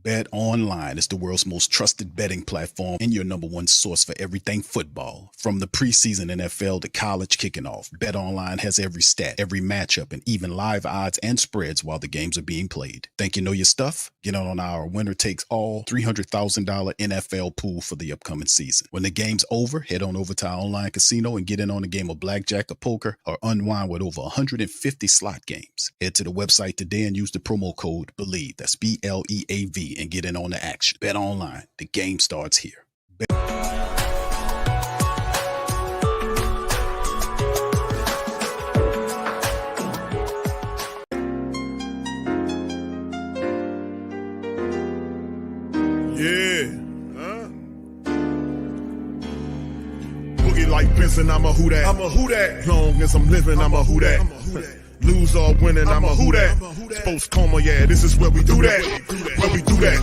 Bet Online is the world's most trusted betting platform and your number one source for everything football. From the preseason NFL to college kicking off, Bet Online has every stat, every matchup, and even live odds and spreads while the games are being played. Think you know your stuff? Get on our winner takes all $300,000 NFL pool for the upcoming season. When the game's over, head on over to our online casino and get in on a game of blackjack or poker or unwind with over 150 slot games. Head to the website today and use the promo code BELIEVE, that's BLEAV, and get in on the action. Bet Online, the game starts here. Boogie like Benson, I'm a who that. I'm a who that. Long as I'm living, I'm a who that. Lose or winning, I'm a who that. Sports Coma, yeah, this is where we do that. Where we do that,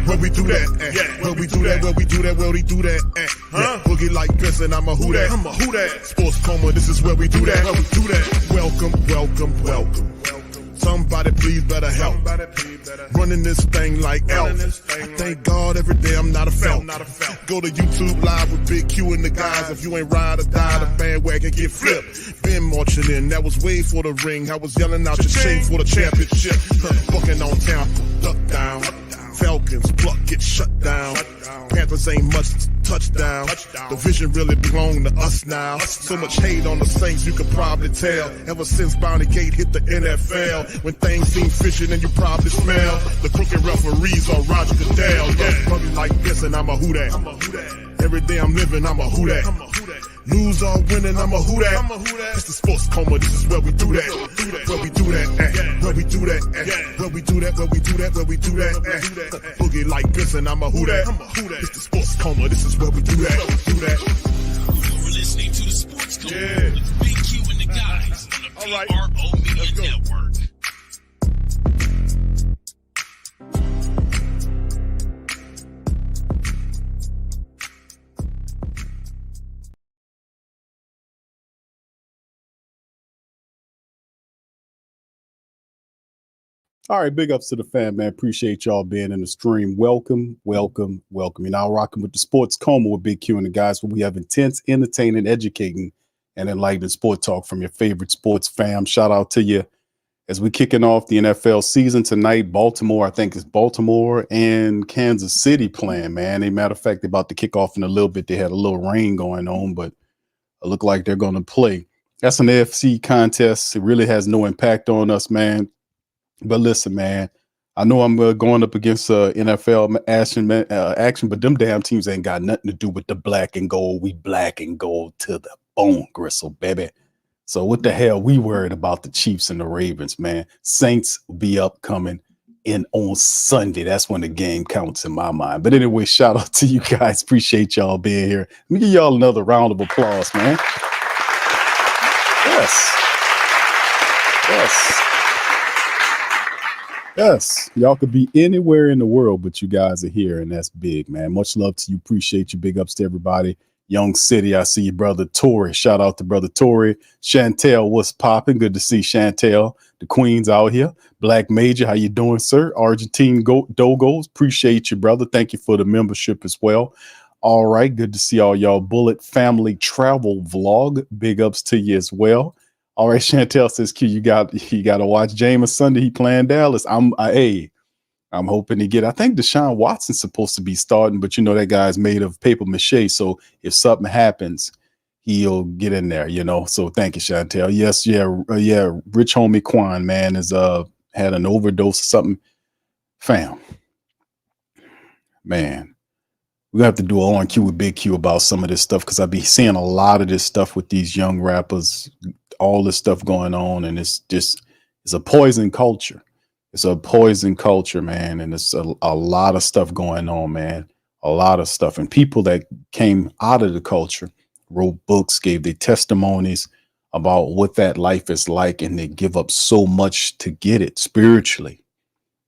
where we do that, where we do that, where we do that, where we do that. Boogie like Benson, I'm a who that. I'm a who that. Sports Coma, this is where we do that. Where we do that. Welcome, welcome, welcome. Somebody please better help. Running this thing like elf. I thank God every day I'm not a felt. Go to YouTube live with Big Q and the guys. If you ain't ride or die, the bandwagon get flipped. Been marching in, that was way for the ring. I was yelling out your shame for the championship. Bucking on town, duck down. Falcons pluck, get shut down. Panthers ain't much touchdown. The vision really belong to us now. So much hate on the Saints, you could probably tell. Ever since Bounty Gate hit the NFL, when things seem fishy and you probably smell the crooked referees on Roger Goodell. Yeah, probably like this and I'm a who that. Every day I'm living, I'm a who that. Lose or winning, I'm a who that. It's the Sports Coma, this is where we do that. Where we do that, where we do that, where we do that, where we do that, where we do that. Boogie like Benson, I'm a who that. It's the Sports Coma, this is where we do that. You're listening to the Sports Coma with Big Q and the guys on the PRO Media Network. All right, big ups to the fan, man. Appreciate y'all being in the stream. Welcome, welcome, welcome. You're now rocking with the Sports Coma with Big Q and the guys, where we have intense, entertaining, educating, and enlightening sport talk from your favorite sports fam. Shout out to you as we kicking off the NFL season tonight. Baltimore, I think it's Baltimore and Kansas City playing, man. As a matter of fact, they're about to kick off in a little bit. They had a little rain going on, but it looked like they're going to play. That's an AFC contest. It really has no impact on us, man. But listen, man, I know I'm going up against NFL action, but them damn teams ain't got nothing to do with the black and gold. We black and gold to the bone, Gristle, baby. So what the hell we worried about the Chiefs and the Ravens, man? Saints will be upcoming in on Sunday. That's when the game counts in my mind. But anyway, shout out to you guys. Appreciate y'all being here. Let me give y'all another round of applause, man. Yes, y'all could be anywhere in the world, but you guys are here, and that's big, man. Much love to you. Appreciate you. Big ups to everybody. Young City, I see you, brother Tori. Shout out to brother Tori. Chantel, what's popping? Good to see Chantel. The Queen's out here. Black Major, how you doing, sir? Argentine Dogos, appreciate you, brother. Thank you for the membership as well. All right, good to see all y'all. Bullet Family Travel Vlog, big ups to you as well. All right, Chantel says, Q, you got to watch Jameis Sunday. He playing Dallas. I'm hoping to get. I think Deshaun Watson's supposed to be starting, but you know that guy's made of paper mache. So if something happens, he'll get in there. You know. So thank you, Chantel. Yes, yeah. Rich homie Quan, man, has had an overdose or something. Fam, man, we're gonna have to do an on Q with Big Q about some of this stuff, because I be seeing a lot of this stuff with these young rappers. All this stuff going on, and it's a poison culture. It's a poison culture, man, and it's a lot of stuff going on, man. A lot of stuff, and people that came out of the culture wrote books, gave their testimonies about what that life is like, and they give up so much to get it spiritually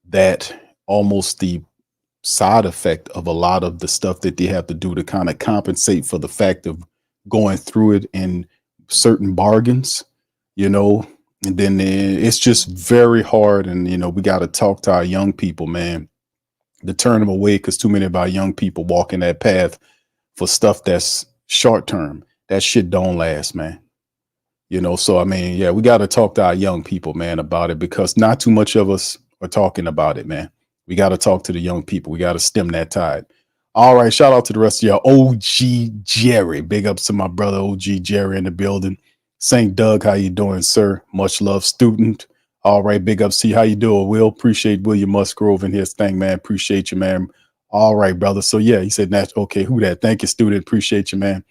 that almost the side effect of a lot of the stuff that they have to do to kind of compensate for the fact of going through it and certain bargains, you know, and then it's just very hard. And, you know, we got to talk to our young people, man. to turn them away because too many of our young people walk in that path for stuff that's short term. That shit don't last, man. So I mean, yeah, we got to talk to our young people, man, about it, because not too much of us are talking about it, man. We got to talk to the young people. We got to stem that tide. All right, shout out to the rest of y'all. OG Jerry, big ups to my brother OG Jerry in the building. St. Doug, how you doing, sir? Much love, student. All right, big ups to you. How you doing, Will? Appreciate William Musgrove in his thing, man. Appreciate you, man. All right, brother. So yeah, he said, okay, who that? Thank you, student. Appreciate you, man.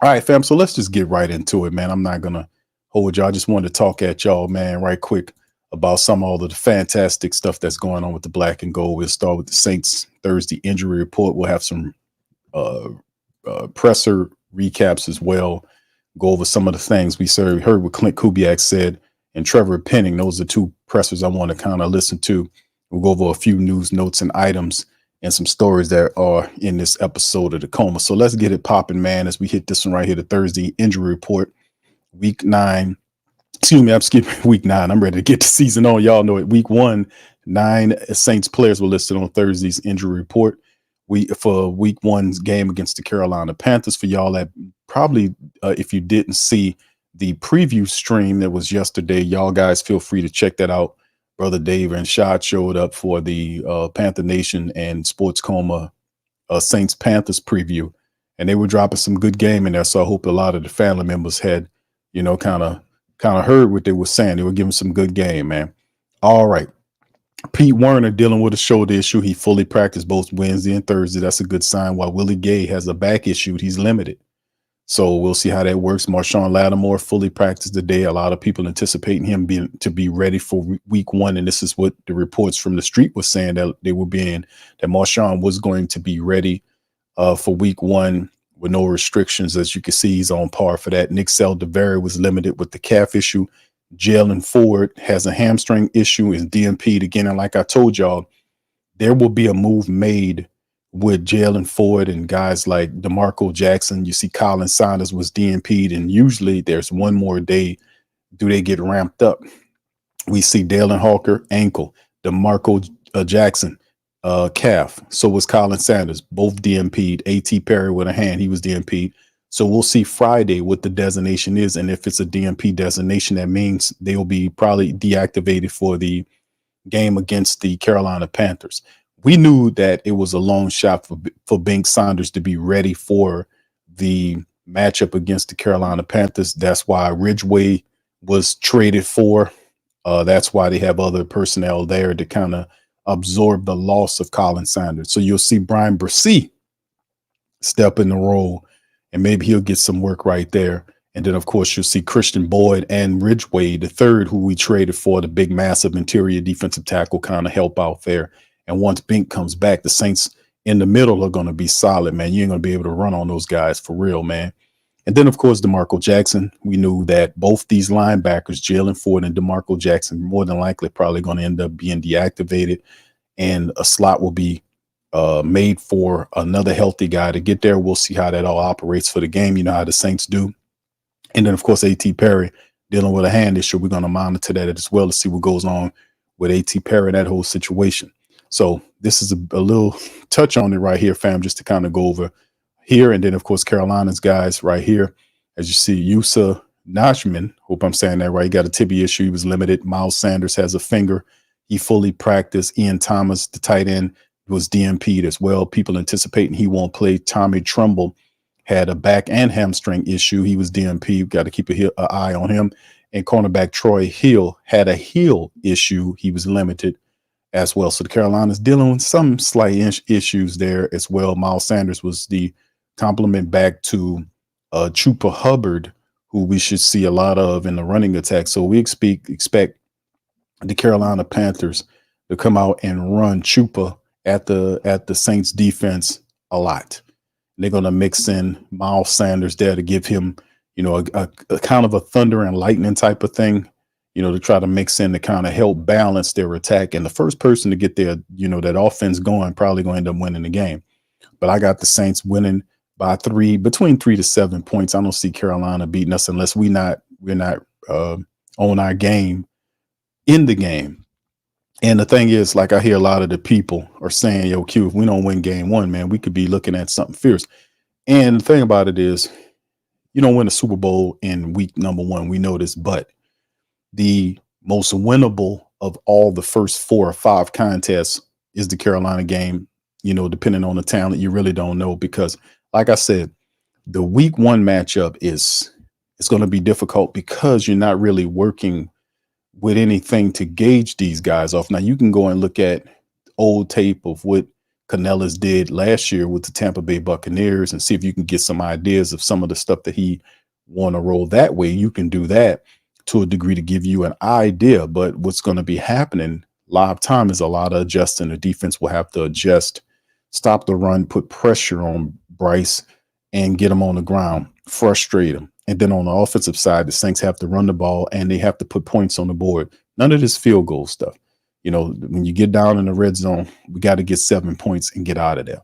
All right, fam. So let's just get right into it, man. I'm not going to hold y'all. I just wanted to talk at y'all, man, right quick about all of the fantastic stuff that's going on with the black and gold. We'll start with the Saints Thursday injury report. We'll have some presser recaps as well. Go over some of the things we heard what Clint Kubiak said and Trevor Penning. Those are two pressers I want to kind of listen to. We'll go over a few news notes and items and some stories that are in this episode of the Coma. So let's get it popping, man, as we hit this one right here, the Thursday injury report, week 9. Excuse me, I'm skipping week 9. I'm ready to get the season on. Y'all know it. Week 1, 9 Saints players were listed on Thursday's injury report. For week 1's game against the Carolina Panthers. For y'all that probably, if you didn't see the preview stream that was yesterday, y'all guys feel free to check that out. Brother Dave and Shad showed up for the Panther Nation and Sports Coma Saints Panthers preview, and they were dropping some good game in there. So I hope a lot of the family members had, kind of heard what they were saying. They were giving some good game, man. All right. Pete Werner dealing with a shoulder issue. He fully practiced both Wednesday and Thursday. That's a good sign. While Willie Gay has a back issue, he's limited. So we'll see how that works. Marshawn Lattimore fully practiced today. A lot of people anticipating him to be ready for week 1. And this is what the reports from the street was saying, that that Marshawn was going to be ready for week 1 with no restrictions. As you can see, he's on par for that. Nick Saldiveri was limited with the calf issue. Jalen Ford has a hamstring issue, is DNP'd again. And like I told y'all, there will be a move made with Jalen Ford and guys like DeMarco Jackson. You see Colin Sanders was DNP'd, and usually there's one more day do they get ramped up. We see Dalen Hawker, ankle, DeMarco Jackson, calf. So was Colin Sanders, both DNP'd. A.T. Perry with a hand, he was DNP'd. So we'll see Friday what the designation is. And if it's a DNP designation, that means they will be probably deactivated for the game against the Carolina Panthers. We knew that it was a long shot for Bink Saunders to be ready for the matchup against the Carolina Panthers. That's why Ridgeway was traded for. That's why they have other personnel there to kind of absorb the loss of Colin Sanders. So you'll see Brian Bresee step in the role, and maybe he'll get some work right there. And then, of course, you'll see Christian Boyd and Ridgeway, the third, who we traded for, the big, massive interior defensive tackle, kind of help out there. And once Bink comes back, the Saints in the middle are going to be solid, man. You ain't going to be able to run on those guys for real, man. And then, of course, DeMarco Jackson. We knew that both these linebackers, Jalen Ford and DeMarco Jackson, more than likely probably going to end up being deactivated, and a slot will be made for another healthy guy to get there. We'll see how that all operates for the game. You know how the Saints do. And then, of course, A.T. Perry dealing with a hand issue. We're going to monitor that as well to see what goes on with A.T. Perry and that whole situation. So this is a little touch on it right here, fam, just to kind of go over here. And then, of course, Carolina's guys right here. As you see, Yusa Nashman, hope I'm saying that right, he got a tibia issue. He was limited. Miles Sanders has a finger. He fully practiced. Ian Thomas, the tight end, was DNP'd as well. People anticipating he won't play. Tommy Trumbull had a back and hamstring issue. He was DNP'd. Got to keep an eye on him. And cornerback Troy Hill had a heel issue. He was limited as well. So the Carolinas dealing with some slight issues there as well. Miles Sanders was the complement back to Chupa Hubbard, who we should see a lot of in the running attack. So we expect the Carolina Panthers to come out and run Chupa at the Saints defense a lot. They're going to mix in Miles Sanders there to give him, a kind of a thunder and lightning type of thing, to try to mix in to kind of help balance their attack. And the first person to get their, that offense going, probably going to end up winning the game. But I got the Saints winning by between 3 to 7 points. I don't see Carolina beating us unless we're not on our game in the game. And the thing is, like I hear a lot of the people are saying, yo, Q, if we don't win game one, man, we could be looking at something fierce. And the thing about it is, you don't win a Super Bowl in week number one. We know this, but the most winnable of all the first 4 or 5 contests is the Carolina game. You know, depending on the talent, you really don't know because, like I said, the week one matchup it's going to be difficult because you're not really working with anything to gauge these guys off. Now you can go and look at old tape of what Canellis did last year with the Tampa Bay Buccaneers and see if you can get some ideas of some of the stuff that he want to roll that way. You can do that to a degree to give you an idea, but what's going to be happening live time is a lot of adjusting. The defense will have to adjust, stop the run, put pressure on Bryce and get him on the ground, frustrate him. And then on the offensive side, the Saints have to run the ball and they have to put points on the board. None of this field goal stuff. You know, when you get down in the red zone, we got to get 7 points and get out of there.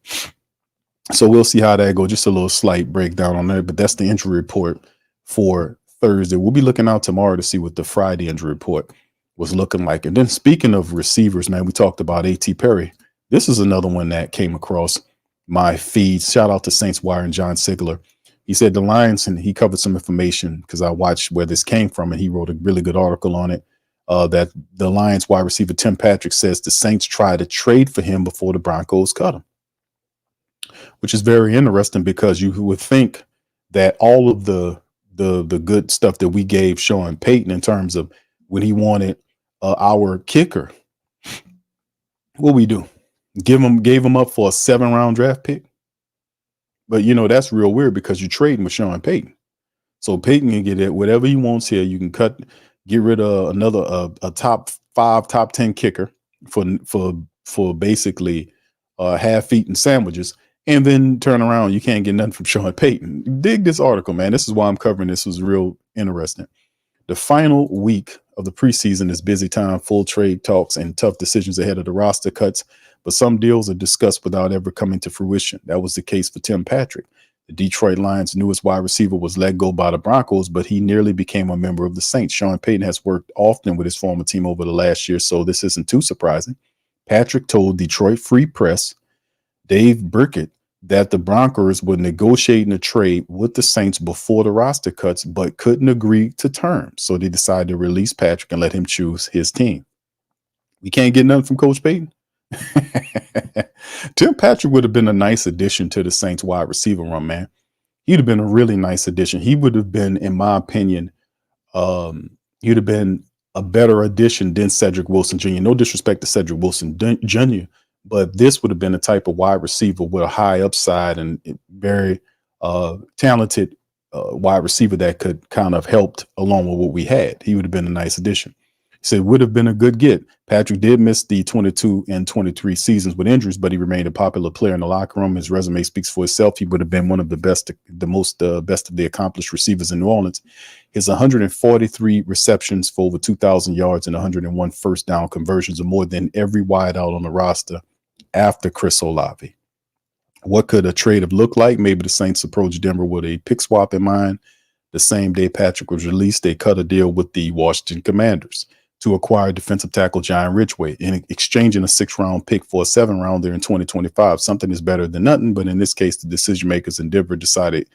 So we'll see how that goes. Just a little slight breakdown on that, but that's the injury report for Thursday. We'll be looking out tomorrow to see what the Friday injury report was looking like. And then speaking of receivers, man, we talked about A.T. Perry. This is another one that came across my feed. Shout out to Saints Wire and John Sigler. He said the Lions, and he covered some information because I watched where this came from, and he wrote a really good article on it. That the Lions wide receiver Tim Patrick says the Saints tried to trade for him before the Broncos cut him, which is very interesting because you would think that all of the good stuff that we gave Sean Payton in terms of when he wanted our kicker, what we do, gave him up for a 7-round draft pick. But you know that's real weird because you're trading with Sean Payton, so Payton can get it whatever he wants here. You can get rid of another a top 5, top 10 kicker for basically half-eaten sandwiches, and then turn around. You can't get nothing from Sean Payton. Dig this article, man. This is why I'm covering this. It was real interesting. The final week of the preseason is busy time, full trade talks and tough decisions ahead of the roster cuts. But some deals are discussed without ever coming to fruition. That was the case for Tim Patrick. The Detroit Lions' newest wide receiver was let go by the Broncos, but he nearly became a member of the Saints. Sean Payton has worked often with his former team over the last year, so this isn't too surprising. Patrick told Detroit Free Press, Dave Burkett, that the Broncos were negotiating a trade with the Saints before the roster cuts, but couldn't agree to terms. So they decided to release Patrick and let him choose his team. We can't get nothing from Coach Payton. Tim Patrick would have been a nice addition to the Saints wide receiver room, man. He'd have been a really nice addition. He would have been, in my opinion, he'd have been a better addition than Cedric Wilson Jr. No disrespect to Cedric Wilson Jr., but this would have been a type of wide receiver with a high upside and very talented wide receiver that could kind of helped along with what we had. He would have been a nice addition. He said would have been a good get. Patrick did miss the 22 and 23 seasons with injuries, but he remained a popular player in the locker room. His resume speaks for itself. He would have been one of the best, best of the accomplished receivers in New Orleans. His 143 receptions for over 2,000 yards and 101 first down conversions are more than every wideout on the roster after Chris Olave. What could a trade have looked like? Maybe the Saints approached Denver with a pick swap in mind. The same day Patrick was released, they cut a deal with the Washington Commanders to acquire defensive tackle John Ridgway in exchanging a 6-round pick for a 7-rounder in 2025. Something is better than nothing, but in this case, the decision makers in Denver decided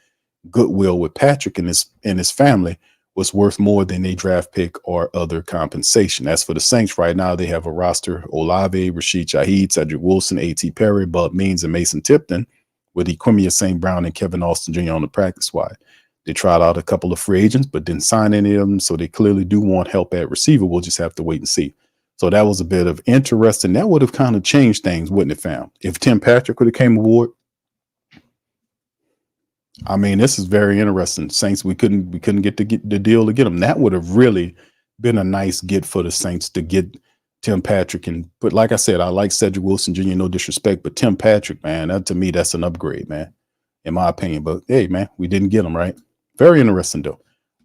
goodwill with Patrick and his family was worth more than a draft pick or other compensation. As for the Saints, right now they have a roster: Olave, Rashid Shaheed, Cedric Wilson, A.T. Perry, Bud Means, and Mason Tipton, with Equimia St. Brown and Kevin Austin Jr. on the practice squad. They tried out a couple of free agents, but didn't sign any of them. So they clearly do want help at receiver. We'll just have to wait and see. So that was a bit of interesting. That would have kind of changed things, wouldn't it, fam? If Tim Patrick would have came aboard. I mean, this is very interesting. Saints, we couldn't get the deal to get him. That would have really been a nice get for the Saints to get Tim Patrick. But like I said, I like Cedric Wilson Jr., no disrespect, but Tim Patrick, man, to me, that's an upgrade, man, in my opinion. But hey, man, we didn't get him, right? Very interesting, though.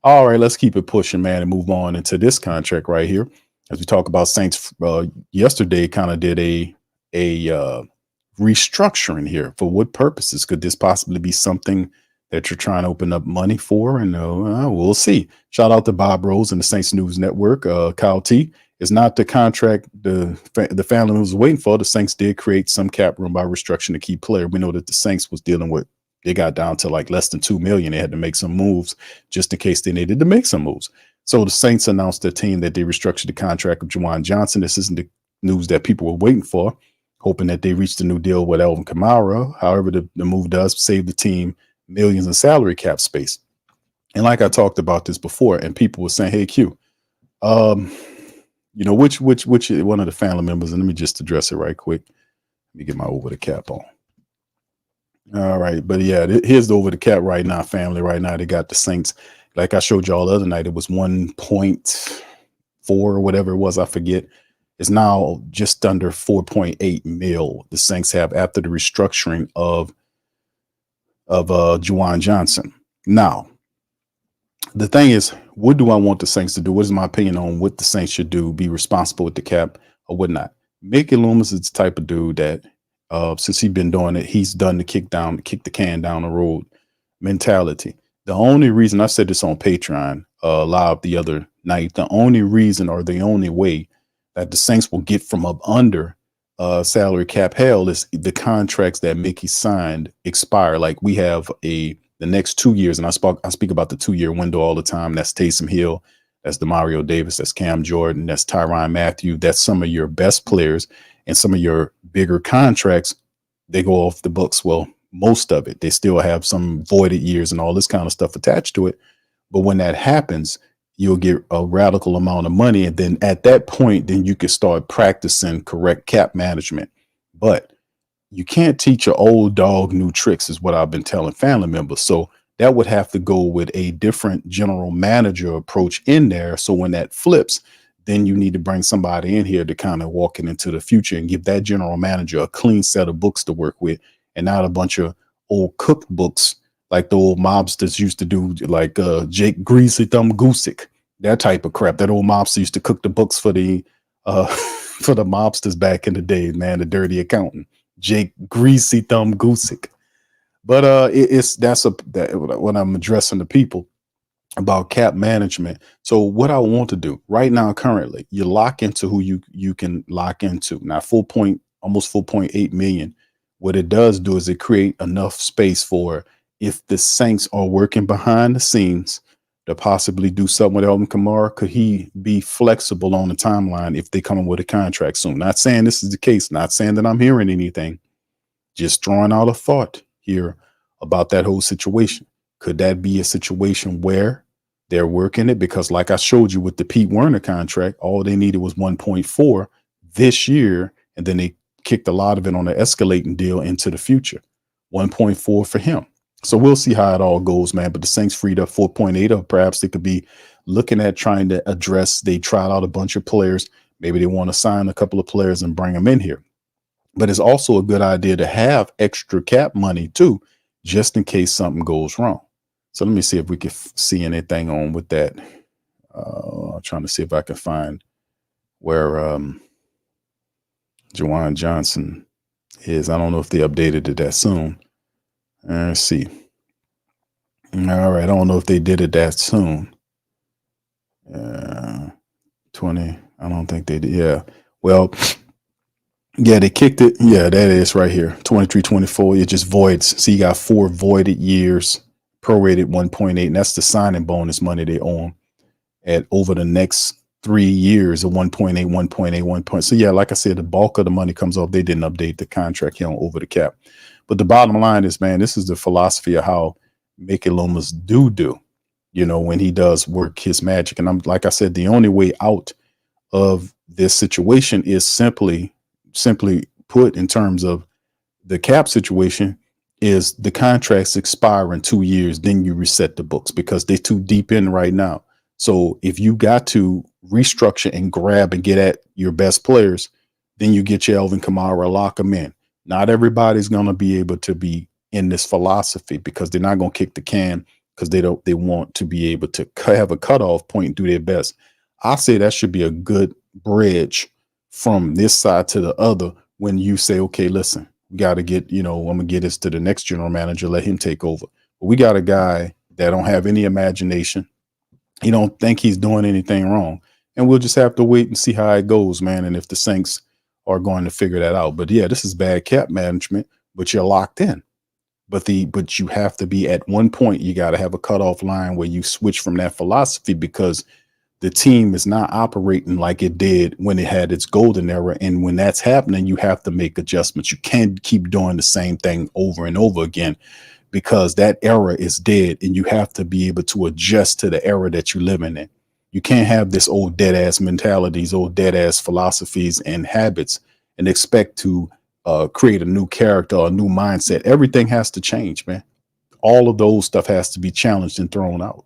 All right, let's keep it pushing, man, and move on into this contract right here. As we talk about Saints, yesterday kind of did a restructuring here. For what purposes? Could this possibly be something that you're trying to open up money for? And we'll see. Shout out to Bob Rose and the Saints News Network, Kyle T. It's not the contract the family was waiting for. The Saints did create some cap room by restructuring a key player. We know that the Saints was dealing with, they got down to like less than $2 million. They had to make some moves just in case they needed to make some moves. So the Saints announced their team that they restructured the contract of Juwan Johnson. This isn't the news that people were waiting for, hoping that they reached a new deal with Alvin Kamara. However, the move does save the team millions in salary cap space. And like I talked about this before, and people were saying, hey, Q, which one of the family members, and let me just address it right quick. Let me get my over the cap on. All right. But yeah, here's the over the cap right now, family. Right now, they got the Saints. Like I showed y'all the other night, it was 1.4 or whatever it was. I forget. It's now just under 4.8 mil the Saints have after the restructuring of Juwan Johnson. Now, the thing is, what do I want the Saints to do? What is my opinion on what the Saints should do? Be responsible with the cap or whatnot? Mickey Loomis is the type of dude that, since he's been doing it, he's done the kick the can down the road mentality. The only reason, I said this on Patreon live the other night, the only reason or the only way that the Saints will get from up under salary cap hell is the contracts that Mickey signed expire. Like we have the next 2 years, and I speak about the 2-year window all the time. That's Taysom Hill, that's DeMario Davis, that's Cam Jordan, that's Tyrann Mathieu. That's some of your best players, and some of your bigger contracts, they go off the books. Well, most of it, they still have some voided years and all this kind of stuff attached to it. But when that happens, you'll get a radical amount of money. And then at that point, then you can start practicing correct cap management. But you can't teach an old dog new tricks is what I've been telling family members. So that would have to go with a different general manager approach in there. So when that flips, then you need to bring somebody in here to kind of walk it into the future and give that general manager a clean set of books to work with, and not a bunch of old cookbooks like the old mobsters used to do, like Jake Greasy Thumb Goosick, that type of crap. That old mobster used to cook the books for the mobsters back in the day, man, the dirty accountant, Jake Greasy Thumb Goosick. But that's what I'm addressing the people about cap management. So what I want to do right now, currently, you lock into who you can lock into. Now, almost 4.8 million. What it does do is it create enough space for, if the Saints are working behind the scenes to possibly do something with Alvin Kamara, could he be flexible on the timeline if they come in with a contract soon? Not saying this is the case, not saying that I'm hearing anything, just throwing out a thought here about that whole situation. Could that be a situation where they're working it? Because like I showed you with the Pete Werner contract, all they needed was 1.4 this year, and then they kicked a lot of it on the escalating deal into the future. 1.4 for him. So we'll see how it all goes, man. But the Saints freed up 4.8, or perhaps they could be looking at trying to address, they tried out a bunch of players. Maybe they want to sign a couple of players and bring them in here. But it's also a good idea to have extra cap money too, just in case something goes wrong. So let me see if we can see anything on with that. I'm trying to see if I can find where Juwan Johnson is. I don't know if they updated it that soon. Let's see. All right. I don't know if they did it that soon. 20. I don't think they did. Yeah. Well, yeah, they kicked it. Yeah, that is right here. 23-24. It just voids. So you got 4 voided years, prorated 1.8. And that's the signing bonus money they own at over the next 3 years of 1.8, 1.8. So yeah, like I said, the bulk of the money comes off. They didn't update the contract here on over the cap. But the bottom line is, man, this is the philosophy of how Mickey Loomis do, when he does work his magic. And I'm, like I said, the only way out of this situation is simply put, in terms of the cap situation, is the contracts expire in 2 years. Then you reset the books because they're too deep in right now. So if you got to restructure and grab and get at your best players, then you get your Alvin Kamara, lock them in. Not everybody's going to be able to be in this philosophy because they're not going to kick the can, because they want to be able to have a cutoff point and do their best. I say that should be a good bridge from this side to the other when you say, okay, listen, we got to get, I'm going to get this to the next general manager, let him take over. But we got a guy that don't have any imagination. He don't think he's doing anything wrong. and we'll just have to wait and see how it goes, man. And if the Saints are going to figure that out. But yeah, this is bad cap management, but you're locked in. But you have to be at one point, you got to have a cutoff line where you switch from that philosophy, because the team is not operating like it did when it had its golden era. And when that's happening, you have to make adjustments. You can't keep doing the same thing over and over again, because that era is dead, and you have to be able to adjust to the era that you're living in. You can't have this old dead ass mentalities, old dead ass philosophies and habits and expect to create a new character, a new mindset. Everything has to change, man. All of those stuff has to be challenged and thrown out.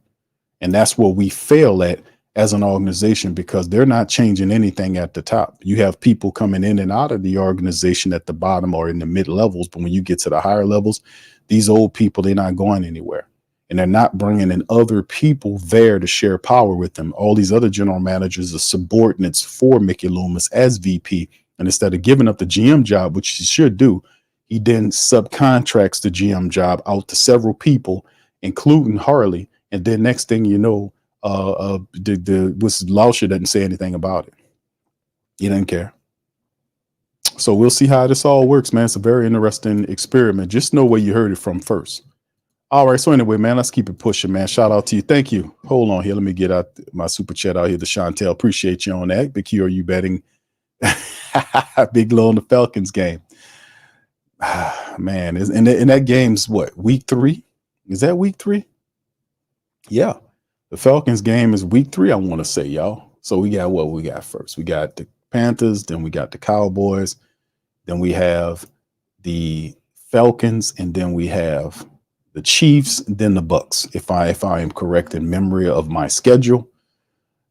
And that's where we fail at as an organization, because they're not changing anything at the top. You have people coming in and out of the organization at the bottom or in the mid levels. But when you get to the higher levels, these old people, they're not going anywhere. And they're not bringing in other people there to share power with them. All these other general managers are subordinates for Mickey Loomis as VP. And instead of giving up the GM job, which he should do, he then subcontracts the GM job out to several people, including Harley. And then next thing you know, Lauscher doesn't say anything about it. He doesn't care. So we'll see how this all works, man. It's a very interesting experiment. Just know where you heard it from first. All right. So anyway, man, let's keep it pushing, man. Shout out to you. Thank you. Hold on here. Let me get out my super chat out here to Chantel. Appreciate you on that. Big Q, are you betting big low on the Falcons game? Man, and that game's what, week 3? Is that week 3? Yeah. The Falcons game is week 3, I want to say, y'all. So we got what we got first. We got the Panthers, then we got the Cowboys, then we have the Falcons, and then we have the Chiefs, and then the Bucks. If I am correct in memory of my schedule,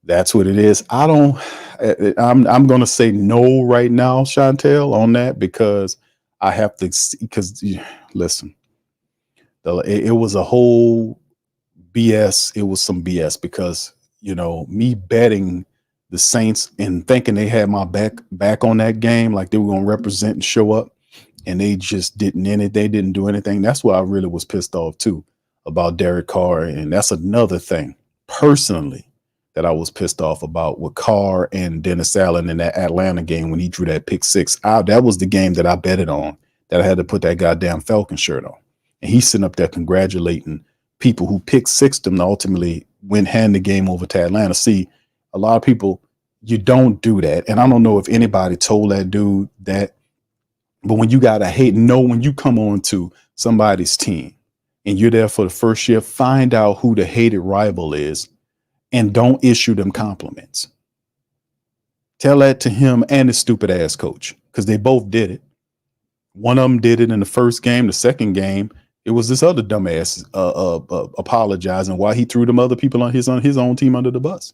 that's what it is. I'm going to say no right now, Chantel, on that, because I have to, because listen, it was a whole BS. It was some BS, because, me betting the Saints and thinking they had my back on that game, like they were going to represent and show up, and they just didn't. They didn't do anything. That's why I really was pissed off too about Derek Carr. And that's another thing personally that I was pissed off about with Carr and Dennis Allen in that Atlanta game when he drew that pick 6. That was the game that I betted on, that I had to put that goddamn Falcon shirt on. And he's sitting up there congratulating people who picked 6 them to ultimately hand the game over to Atlanta. See, a lot of people, you don't do that. And I don't know if anybody told that dude that, but when you gotta when you come on to somebody's team and you're there for the first year, find out who the hated rival is and don't issue them compliments. Tell that to him and his stupid ass coach, because they both did it. One of them did it in the first game. The second game, it was this other dumbass apologizing why he threw them other people on his own team under the bus.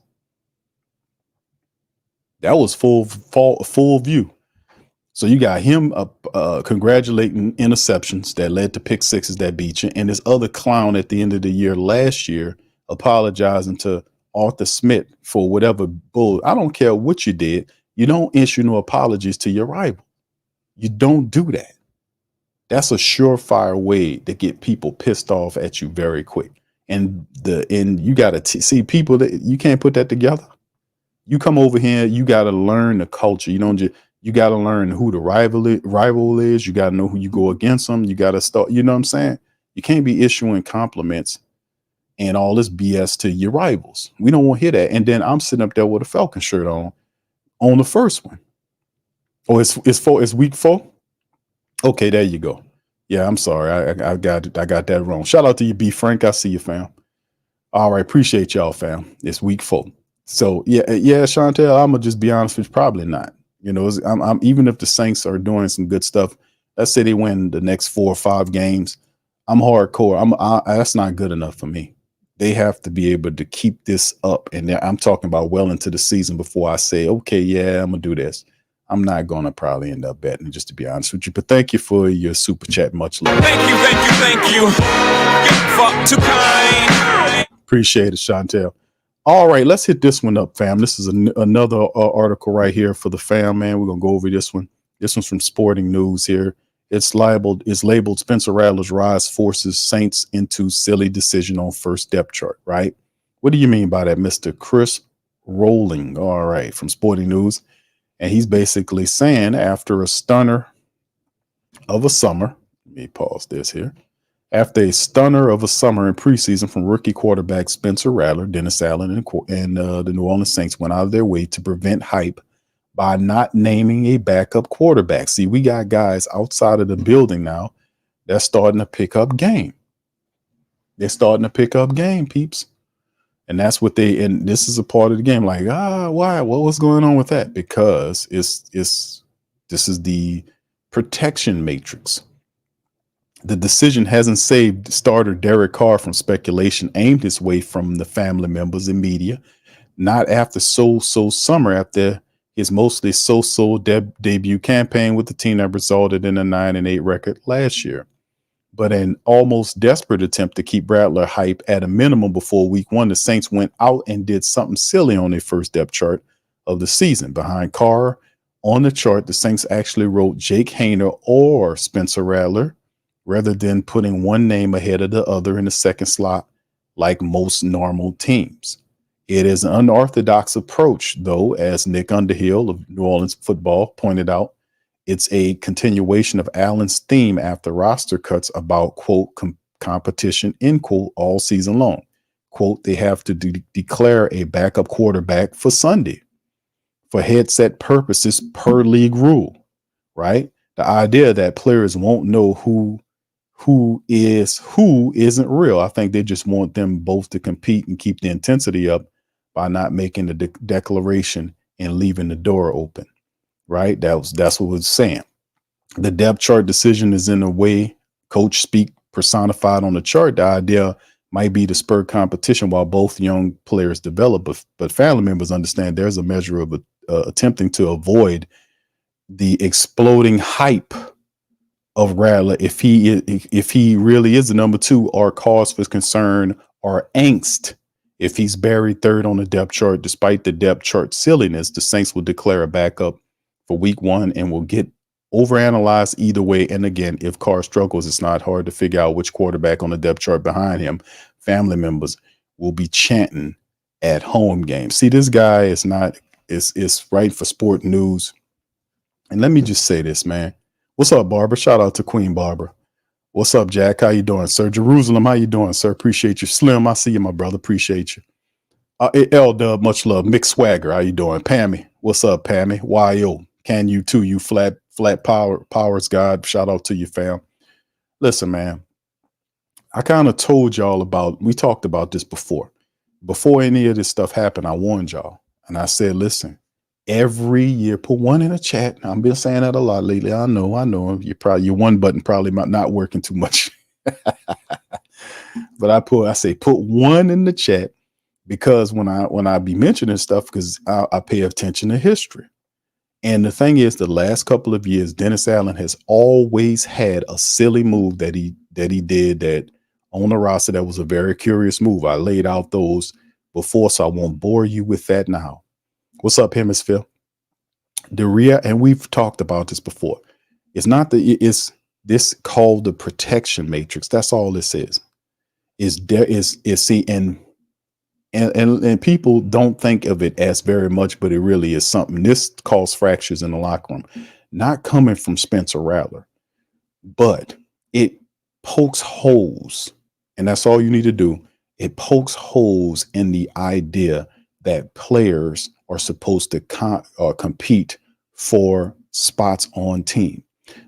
That was full view. So you got him congratulating interceptions that led to pick 6s that beat you, and this other clown at the end of the year last year apologizing to Arthur Smith for whatever bull. I don't care what you did. You don't issue no apologies to your rival. You don't do that. That's a surefire way to get people pissed off at you very quick. And you got to see people that you can't put that together. You come over here, you got to learn the culture. You don't just, you got to learn who the rival is. You got to know who you go against them. You got to start, you know what I'm saying? You can't be issuing compliments and all this BS to your rivals. We don't want to hear that. And then I'm sitting up there with a Falcon shirt on the first one. Oh, it's week 4. Okay, there you go. Yeah, I'm sorry. I got that wrong. Shout out to you, B Frank. I see you, fam. All right, appreciate y'all, fam. It's week 4. So yeah, Chantel, I'm gonna just be honest with you, probably not. I'm even if the Saints are doing some good stuff, let's say they win the next 4 or 5 games, I'm hardcore. That's not good enough for me. They have to be able to keep this up, and I'm talking about well into the season before I say, okay, yeah, I'm gonna do this. I'm not gonna probably end up betting, just to be honest with you. But thank you for your super chat. Much love. Thank you. Fuck too kind. Appreciate it, Chantel. All right, let's hit this one up, fam. This is another article right here for the fam, man. We're gonna go over this one. This one's from Sporting News here. It's labeled Spencer Rattler's rise forces Saints into silly decision on first depth chart, right? What do you mean by that, Mr. Chris rolling. All right, from Sporting News. And he's basically saying after a stunner of a summer, let me pause this here. After a stunner of a summer in preseason from rookie quarterback Spencer Rattler, Dennis Allen and the New Orleans Saints went out of their way to prevent hype by not naming a backup quarterback. See, we got guys outside of the building now that's starting to pick up game. They're starting to pick up game, peeps. And that's what and this is a part of the game. Like, why? What's going on with that? Because this is the protection matrix. The decision hasn't saved starter Derek Carr from speculation aimed his way from the family members and media. Not after summer, after his mostly debut campaign with the team that resulted in a 9-8 record last year. But an almost desperate attempt to keep Rattler hype at a minimum before week 1, the Saints went out and did something silly on their first depth chart of the season. Behind Carr on the chart, the Saints actually wrote Jake Haener or Spencer Rattler rather than putting one name ahead of the other in the second slot like most normal teams. It is an unorthodox approach, though, as Nick Underhill of New Orleans football pointed out. It's a continuation of Allen's theme after roster cuts about, quote, competition, end quote, all season long. Quote, they have to declare a backup quarterback for Sunday for headset purposes per league rule, right? The idea that players won't know who isn't real. I think they just want them both to compete and keep the intensity up by not making the declaration and leaving the door open. Right. That's what we're saying. The depth chart decision is in a way coach speak personified on the chart. The idea might be to spur competition while both young players develop. But family members understand there's a measure of attempting to avoid the exploding hype of Rattler if he really is the number 2 or cause for concern or angst. If he's buried third on the depth chart, despite the depth chart silliness, the Saints will declare a backup for week 1 and will get overanalyzed either way. And again, if Carr struggles, it's not hard to figure out which quarterback on the depth chart behind him. Family members will be chanting at home games. See, this guy is writing for Sport News. And let me just say this, man. What's up, Barbara? Shout out to Queen Barbara. What's up, Jack? How you doing, sir? Jerusalem, how you doing, sir? Appreciate you. Slim, I see you, my brother. Appreciate you. L-Dub, much love. Mick Swagger, how you doing? Pammy, what's up, Pammy? Y-O, can you too? You flat powers God. Shout out to you, fam. Listen, man, I kind of told y'all we talked about this before. Before any of this stuff happened, I warned y'all. And I said, listen, every year, put one in the chat. I've been saying that a lot lately. I know. Your one button probably not working too much. But I say put one in the chat because when I be mentioning stuff, because I pay attention to history. And the thing is, the last couple of years, Dennis Allen has always had a silly move that he did that on the roster that was a very curious move. I laid out those before, so I won't bore you with that now. What's up, Hemisphere? And we've talked about this before. It's not it's this called the protection matrix. That's all this is. And people don't think of it as very much, but it really is something. This caused fractures in the locker room, not coming from Spencer Rattler, but it pokes holes, and that's all you need to do. It pokes holes in the idea that players are supposed to compete for spots on team.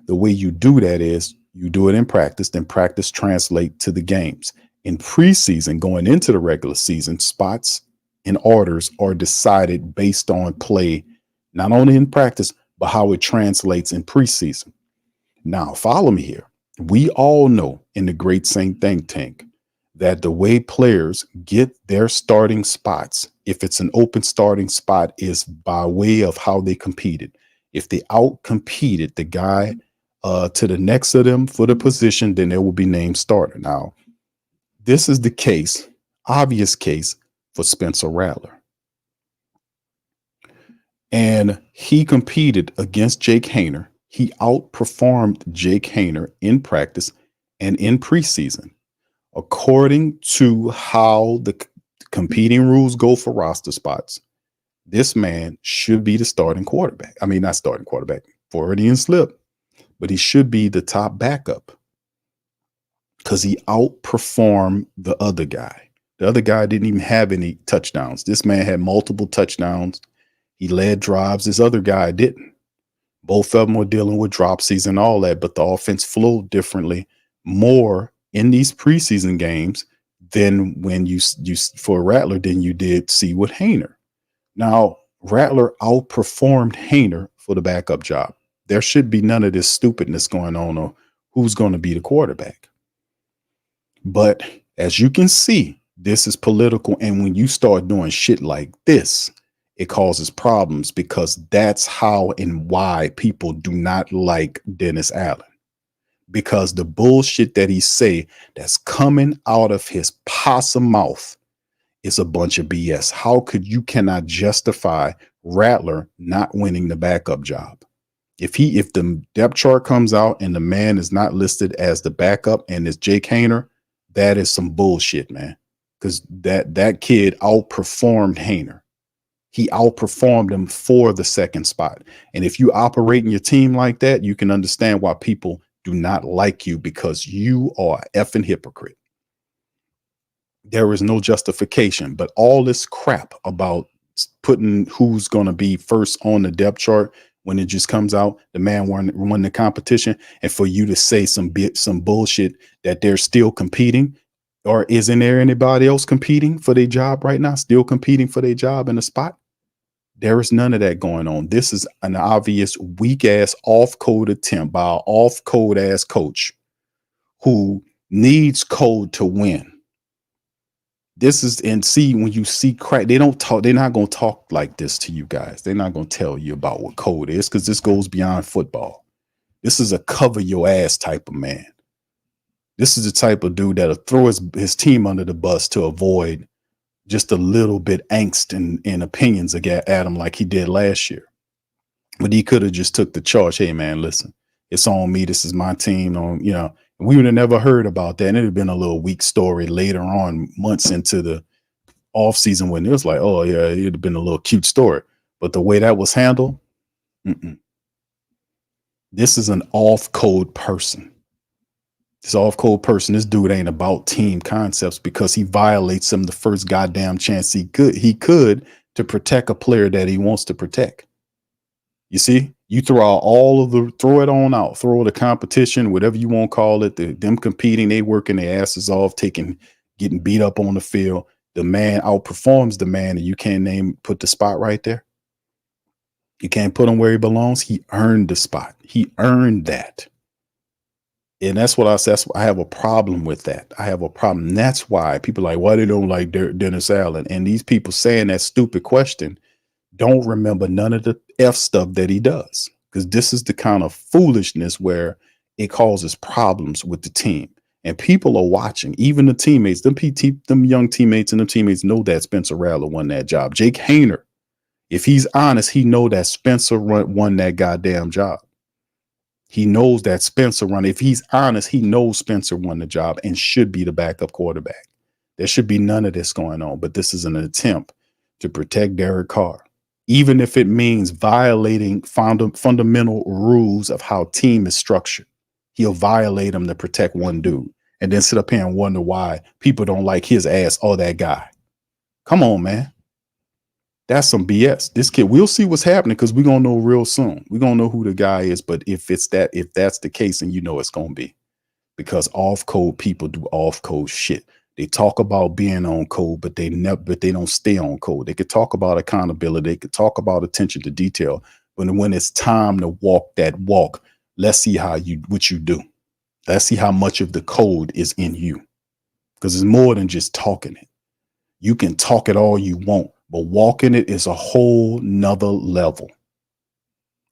The way you do that is you do it in practice, then practice translate to the games. In preseason, going into the regular season, spots and orders are decided based on play, not only in practice, but how it translates in preseason. Now, follow me here. We all know in the Great Saint Think Tank that the way players get their starting spots, if it's an open starting spot, is by way of how they competed. If they out-competed the guy to the next of them for the position, then they will be named starter. Now, this is the case, obvious case for Spencer Rattler. And he competed against Jake Haener. He outperformed Jake Haener in practice and in preseason. According to how the competing rules go for roster spots, This man should be the starting quarterback. I mean, not starting quarterback, Freudian slip, but he should be the top backup because he outperformed the other guy. The other guy didn't even have any touchdowns. This man had multiple touchdowns. He led drives. This other guy didn't. Both of them were dealing with dropsies and all that, but the offense flowed differently more in these preseason games than when you for Rattler than you did see with Haener. Now, Rattler outperformed Haener for the backup job. There should be none of this stupidness going on or who's going to be the quarterback. But as you can see, this is political. And when you start doing shit like this, it causes problems because that's how and why people do not like Dennis Allen. Because the bullshit that he say that's coming out of his possum mouth is a bunch of BS. How could you cannot justify Rattler not winning the backup job? If the depth chart comes out and the man is not listed as the backup and it's Jake Haener, that is some bullshit, man. Because that kid outperformed Haener. He outperformed him for the second spot. And if you operate in your team like that, you can understand why people do not like you because you are an effing hypocrite. There is no justification, but all this crap about putting who's going to be first on the depth chart when it just comes out, the man won the competition, and for you to say some bullshit that they're still competing, or isn't there anybody else competing for their job right now, still competing for their job in the spot? There is none of that going on. This is an obvious weak ass off code attempt by an off code ass coach who needs code to win. This is, and see, when you see crack, they don't talk, they're not going to talk like this to you guys. They're not going to tell you about what code is because this goes beyond football. This is a cover your ass type of man. This is the type of dude that'll throw his team under the bus to avoid just a little bit angst and opinions at him like he did last year. But he could have just took the charge. Hey, man, listen, it's on me. This is my team. We would have never heard about that. And it would have been a little weak story later on, months into the off season when it was like, oh, yeah, it would have been a little cute story. But the way that was handled, this is an off code person. This off code person, this dude ain't about team concepts because he violates them the first goddamn chance he could to protect a player that he wants to protect. You see, you throw it on out, throw the competition, whatever you want to call it, them competing, they working their asses off, getting beat up on the field. The man outperforms the man, and you can't put the spot right there. You can't put him where he belongs. He earned the spot. He earned that. And that's what I said. I have a problem with that. I have a problem. And that's why people are like, why they don't like Dennis Allen? And these people saying that stupid question don't remember none of the F stuff that he does. Because this is the kind of foolishness where it causes problems with the team. And people are watching, even the teammates, them young teammates and the teammates know that Spencer Rattler won that job. Jake Haener, if he's honest, he know that Spencer won that goddamn job. He knows that Spencer won. If he's honest, he knows Spencer won the job and should be the backup quarterback. There should be none of this going on, but this is an attempt to protect Derek Carr, even if it means violating fundamental rules of how team is structured. He'll violate them to protect one dude and then sit up here and wonder why people don't like his ass or that guy. Come on, man. That's some BS. This kid, we'll see what's happening because we're going to know real soon. We're going to know who the guy is. But if that's the case, and you know it's going to be, because off code people do off code shit. They talk about being on code, but they don't stay on code. They could talk about accountability. They could talk about attention to detail. But when it's time to walk that walk, let's see what you do. Let's see how much of the code is in you, because it's more than just talking it. You can talk it all you want, but walking it is a whole nother level.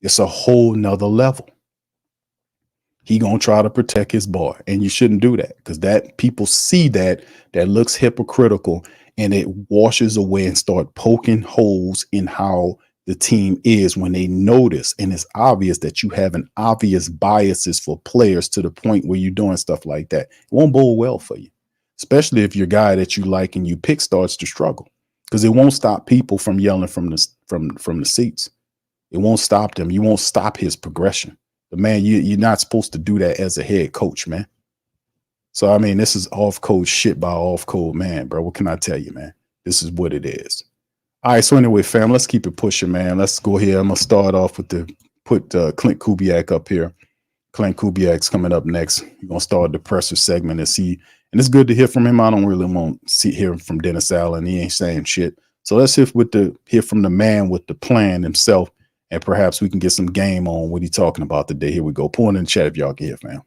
It's a whole nother level. He gonna try to protect his boy, and you shouldn't do that, because that people see that looks hypocritical, and it washes away and start poking holes in how the team is when they notice, and it's obvious that you have an obvious biases for players to the point where you're doing stuff like that. It won't bode well for you, especially if your guy that you like and you pick starts to struggle. because it won't stop people from yelling from the seats. It won't stop them. You won't stop his progression. But man, you're not supposed to do that as a head coach, man. So I mean, this is off code shit by off code man, bro. What can I tell you, man? This is what it is. All right. So anyway, fam, let's keep it pushing, man. Let's go here. I'm gonna start off with put Clint Kubiak up here. Clint Kubiak's coming up next. We're gonna start the presser segment and see. And it's good to hear from him. I don't really want to hear from Dennis Allen. He ain't saying shit. So let's hear from the man with the plan himself, and perhaps we can get some game on what he's talking about today. Here we go. Pull in the chat if y'all can hear, fam.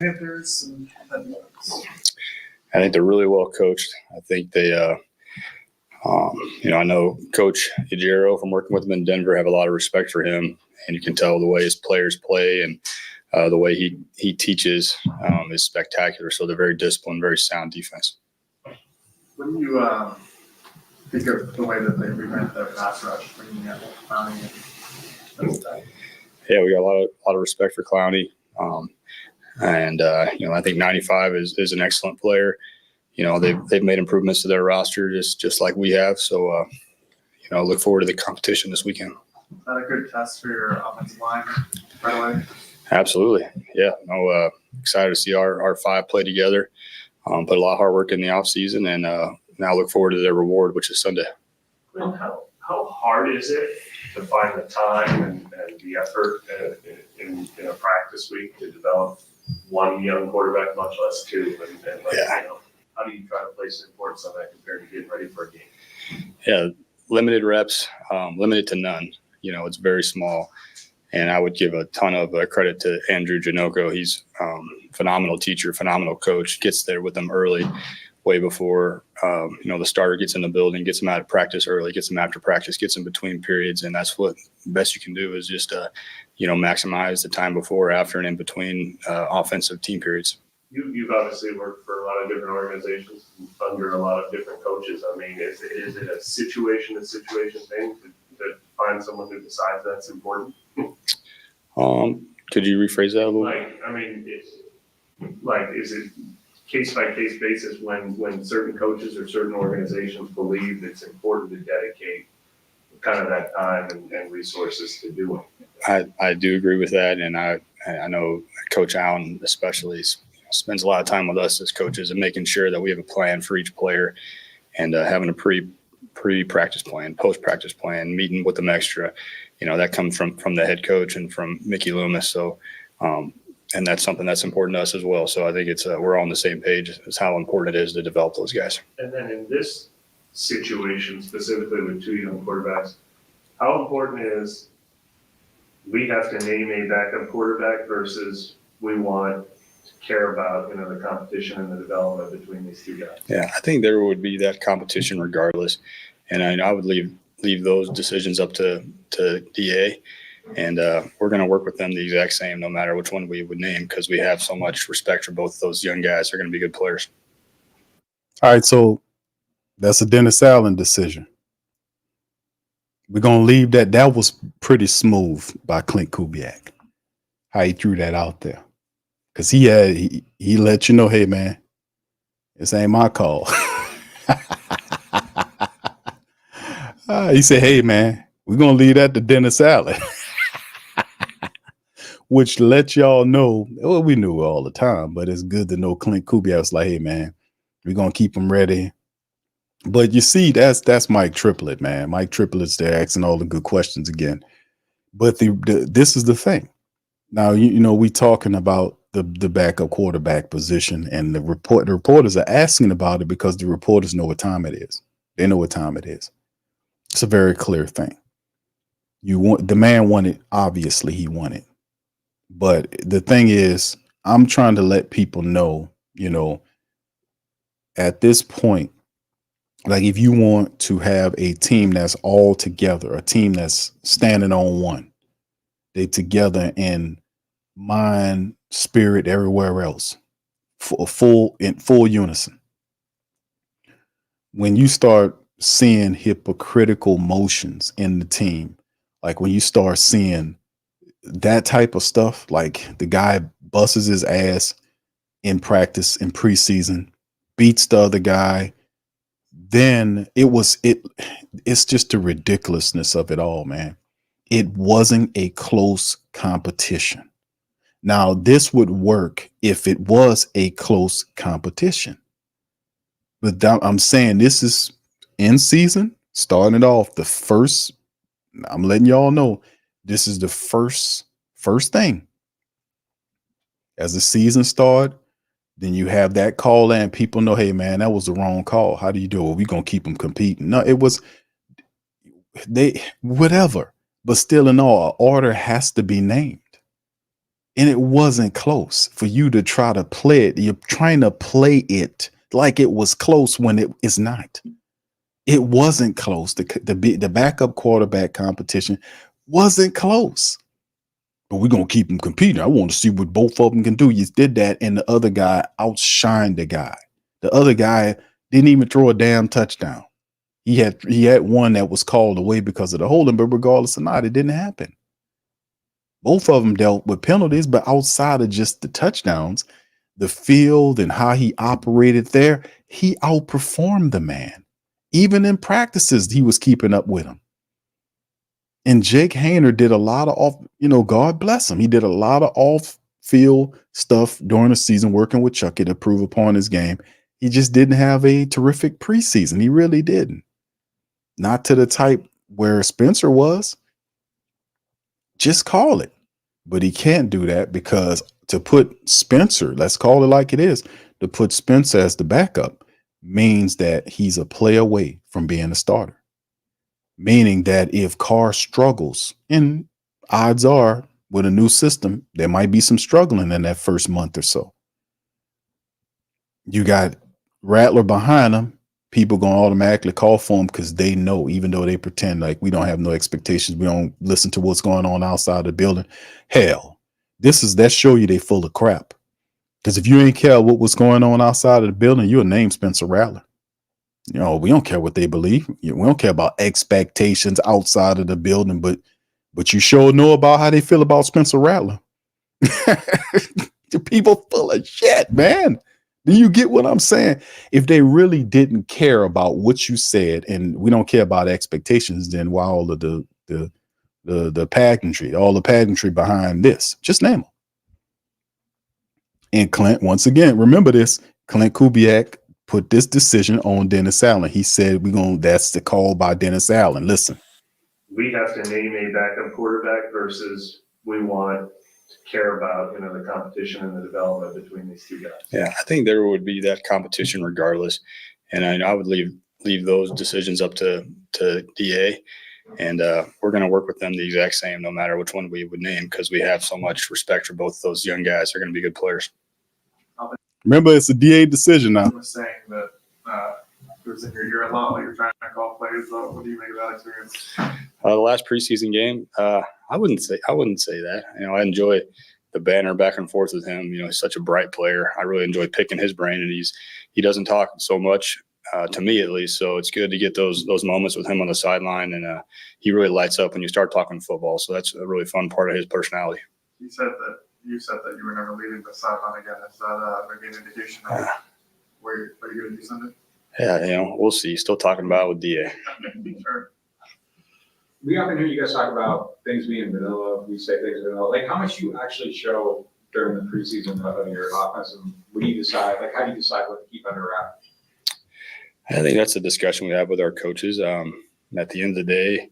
I think they're really well coached. I think they, I know Coach Ejiro from working with him in Denver, have a lot of respect for him, and you can tell the way his players play and the way he teaches is spectacular. So they're very disciplined, very sound defense. What do you think of the way that they revamped their pass rush, bringing in Clowney? Yeah, we got a lot of respect for Clowney. I think 95 is an excellent player. They've made improvements to their roster just like we have. So, look forward to the competition this weekend. Is that a good test for your offensive line right away? Absolutely. Yeah. Excited to see our five play together. Put a lot of hard work in the offseason, and now look forward to their reward, which is Sunday. How hard is it to find the time and the effort in a practice week to develop one young quarterback, much less two? How do you try to place the importance on that compared to getting ready for a game? Yeah, limited reps, limited to none. It's very small. And I would give a ton of credit to Andrew Janoko. He's phenomenal teacher, phenomenal coach, gets there with them early, way before, the starter gets in the building, gets them out of practice early, gets them after practice, gets them between periods. And that's what best you can do is just, maximize the time before, after, and in between offensive team periods. You've obviously worked for a lot of different organizations under a lot of different coaches. I mean, is it a situation thing to find someone who decides that's important? Could you rephrase that a little? Is it case by case basis when certain coaches or certain organizations believe it's important to dedicate kind of that time and resources to do it? I do agree with that, and I know Coach Allen especially spends a lot of time with us as coaches and making sure that we have a plan for each player, and having a pre-practice plan, post-practice plan, meeting with them extra. That comes from the head coach and from Mickey Loomis. So, and that's something that's important to us as well. So I think it's we're all on the same page as how important it is to develop those guys. And then in this situation, specifically with two young quarterbacks, how important is we have to name a backup quarterback versus we want to care about the competition and the development between these two guys? Yeah, I think there would be that competition regardless, and I would leave those decisions up to DA, and we're going to work with them the exact same no matter which one we would name, because we have so much respect for both those young guys. They're going to be good players. All right, so that's a Dennis Allen decision. We're going to leave that. That was pretty smooth by Clint Kubiak, how he threw that out there. Because he let you know, hey, man, this ain't my call. He said, hey, man, we're going to leave that to Dennis Allen. Which let y'all know, well, we knew all the time, but it's good to know Clint Kubiak was like, hey, man, we're going to keep them ready. But you see, that's Mike Triplett, man. Mike Triplett's there asking all the good questions again. But this is the thing. Now, we talking about the backup quarterback position, and the reporters are asking about it because the reporters know what time it is. They know what time it is. It's a very clear thing. The man wanted, obviously he wanted. But the thing is, I'm trying to let people know, at this point, like if you want to have a team that's all together, a team that's standing on one, they together in mind, spirit, everywhere else, in full unison. When you start seeing hypocritical motions in the team, like when you start seeing that type of stuff, like the guy busts his ass in practice in preseason, beats the other guy, then it's just the ridiculousness of it all, man. It wasn't a close competition. Now, this would work if it was a close competition. But I'm saying this is in season, starting it off the first. I'm letting y'all know this is the first thing. As the season started, then you have that call and people know, hey man, that was the wrong call. How do you do it? We're gonna keep them competing. No, it was whatever. But still in all, an order has to be named. And it wasn't close for you to try to play it. You're trying to play it like it was close when it is not. It wasn't close. The backup quarterback competition wasn't close. But we're going to keep them competing. I want to see what both of them can do. You did that, and the other guy outshined the guy. The other guy didn't even throw a damn touchdown. He had one that was called away because of the holding, but regardless or not, it didn't happen. Both of them dealt with penalties, but outside of just the touchdowns, the field and how he operated there, he outperformed the man. Even in practices, he was keeping up with him. And Jake Haener did a lot of God bless him. He did a lot of off-field stuff during the season, working with Chucky to improve upon his game. He just didn't have a terrific preseason. He really didn't. Not to the type where Spencer was. Just call it. But he can't do that because to put Spencer, let's call it like it is, to put Spencer as the backup means that he's a play away from being a starter. Meaning that if Carr struggles, and odds are with a new system, there might be some struggling in that first month or so. You got Rattler behind him. People going to automatically call for him because they know, even though they pretend like we don't have no expectations, we don't listen to what's going on outside the building. Hell, that show you they full of crap. Because if you ain't care what was going on outside of the building, you'll name Spencer Rattler. We don't care what they believe. We don't care about expectations outside of the building, but you sure know about how they feel about Spencer Rattler. The people full of shit, man. Do you get what I'm saying? If they really didn't care about what you said, and we don't care about expectations, then why all of the pageantry, all the pageantry behind this? Just name them. And Clint, once again, remember this, Clint Kubiak put this decision on Dennis Allen. He said, that's the call by Dennis Allen. Listen. We have to name a backup quarterback versus we want to care about, the competition and the development between these two guys. Yeah, I think there would be that competition regardless. And I would leave those decisions up to DA. And we're going to work with them the exact same, no matter which one we would name, because we have so much respect for both those young guys. They're going to be good players. Remember, it's a DA decision now. I was saying that it was in your ear a lot while you're trying to call plays. What do you make of that experience? The last preseason game, I wouldn't say that. I enjoy the banter back and forth with him. He's such a bright player. I really enjoy picking his brain, and he doesn't talk so much to me at least. So it's good to get those moments with him on the sideline, and he really lights up when you start talking football. So that's a really fun part of his personality. You said that you were never leaving the sideline again. Is that maybe an indication of where you're going to do Sunday? Yeah, we'll see. Still talking about it with DA. Sure. We often hear you guys talk about things being vanilla. We say things are vanilla. Like, how much you actually show during the preseason of your offense, and when you decide, how do you decide what to keep under wrap? I think that's a discussion we have with our coaches. At the end of the day,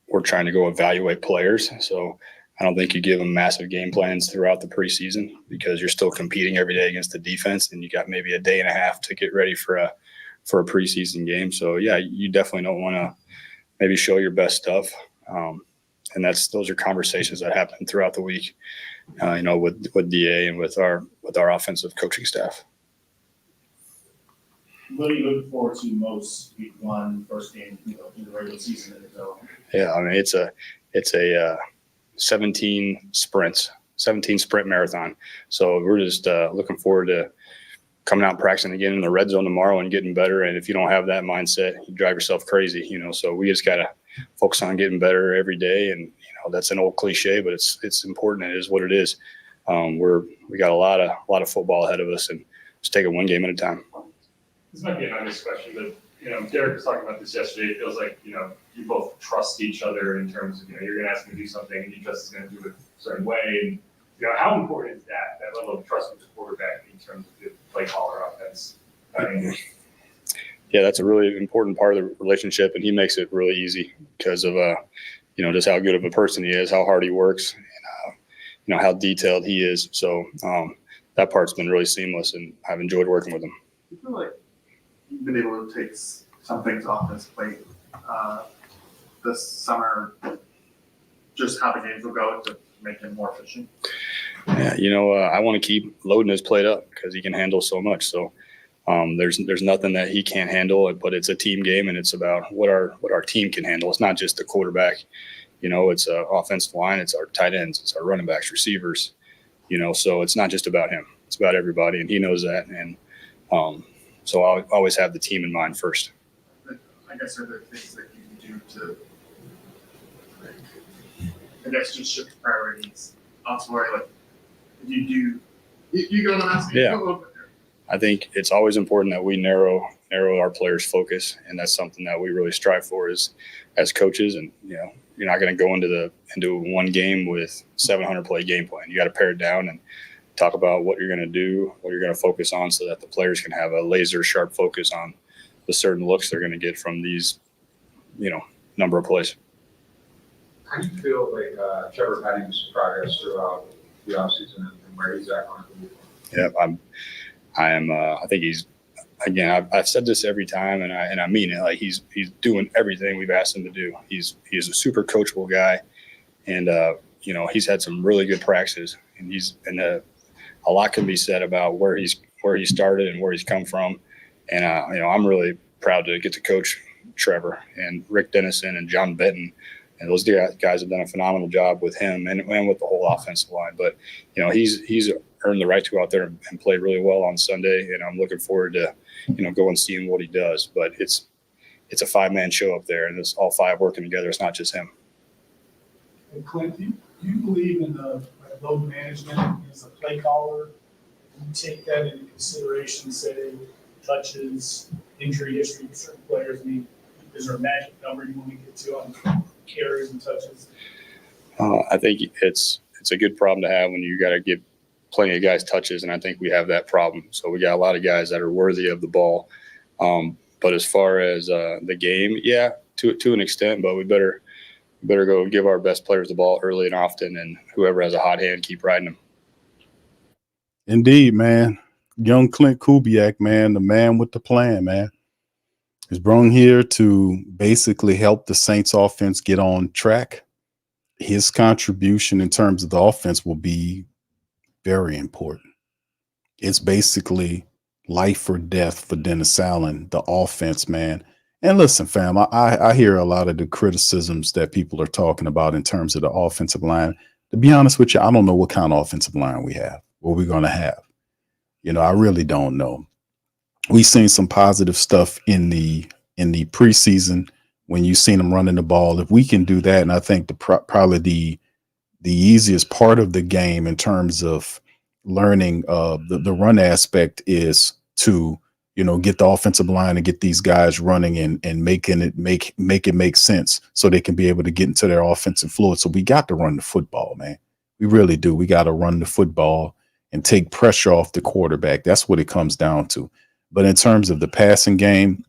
we're trying to go evaluate players. So I don't think you give them massive game plans throughout the preseason because you're still competing every day against the defense, and you got maybe a day and a half to get ready for a preseason game. So yeah, you definitely don't want to maybe show your best stuff. And those are conversations that happen throughout the week, with DA and with our offensive coaching staff. What are you looking forward to most week one, first game, in the regular season in the zone? Yeah, I mean, it's a 17 sprint marathon. So we're just looking forward to coming out and practicing again in the red zone tomorrow and getting better. And if you don't have that mindset, you drive yourself crazy, so we just got to focus on getting better every day. And, that's an old cliche, but it's important. It is what it is. We got a lot of football ahead of us, and just take it one game at a time. this might be an obvious question, but, Derek was talking about this yesterday. It feels like, you both trust each other in terms of, you're going to ask him to do something and he just is going to do it a certain way. And, how important is that level of trust with the quarterback in terms of the play caller offense? Yeah, that's a really important part of the relationship, and he makes it really easy because of, just how good of a person he is, how hard he works, and, how detailed he is. So that part's been really seamless, and I've enjoyed working with him. I feel like you've been able to take some things off his plate this summer, just how the games will go to make him more efficient. Yeah, I want to keep loading his plate up because he can handle so much. So there's nothing that he can't handle, but it's a team game, and it's about what our team can handle. It's not just the quarterback. It's offensive line, it's our tight ends, it's our running backs, receivers. So it's not just about him. It's about everybody, and he knows that. And so I always have the team in mind first. I guess are there things that you can do to, I guess, just shift priorities elsewhere? Like, you go on asking. Yeah. I think it's always important that we narrow our players' focus, and that's something that we really strive for as coaches. And you're not going to go into one game with 700 play game plan. You got to pare it down and talk about what you're going to do, what you're going to focus on, so that the players can have a laser sharp focus on the certain looks they're going to get from these, number of plays. How do you feel like Trevor Penning's progress throughout the offseason and where he's at on the Yeah, I think he's, again, I've said this every time, and I mean it. Like he's doing everything we've asked him to do. He's a super coachable guy, and he's had some really good practices, and a lot can be said about where he started and where he's come from. And I'm really proud to get to coach Trevor and Rick Dennison and John Benton, and those guys have done a phenomenal job with him and with the whole offensive line. But he's earned the right to go out there and play really well on Sunday, and I'm looking forward to go and seeing what he does. But it's a 5-man show up there, and it's all 5 working together. It's not just him. And Clint, do you believe in the load management as a play caller? Do you take that into consideration, say touches, injury history for certain players? I mean, is there a magic number you want to get to on carries and touches? I think it's a good problem to have when you got to give plenty of guys touches, and I think we have that problem. So we got a lot of guys that are worthy of the ball. But as far as the game, yeah, to an extent, but we better go give our best players the ball early and often, and whoever has a hot hand, keep riding them. Indeed, man. Young Clint Kubiak, man, the man with the plan, man. He's brought here to basically help the Saints offense get on track. His contribution in terms of the offense will be very important. It's basically life or death for Dennis Allen, the offense, man. And listen, fam, I hear a lot of the criticisms that people are talking about in terms of the offensive line. To be honest with you, I don't know what kind of offensive line we have, what we're going to have. I really don't know. We've seen some positive stuff in the preseason when you've seen them running the ball. If we can do that, and I think probably the easiest part of the game in terms of learning the run aspect is to get the offensive line and get these guys running and make it make sense so they can be able to get into their offensive fluid. So we got to run the football, man. We really do. We got to run the football and take pressure off the quarterback. That's what it comes down to. But in terms of the passing game,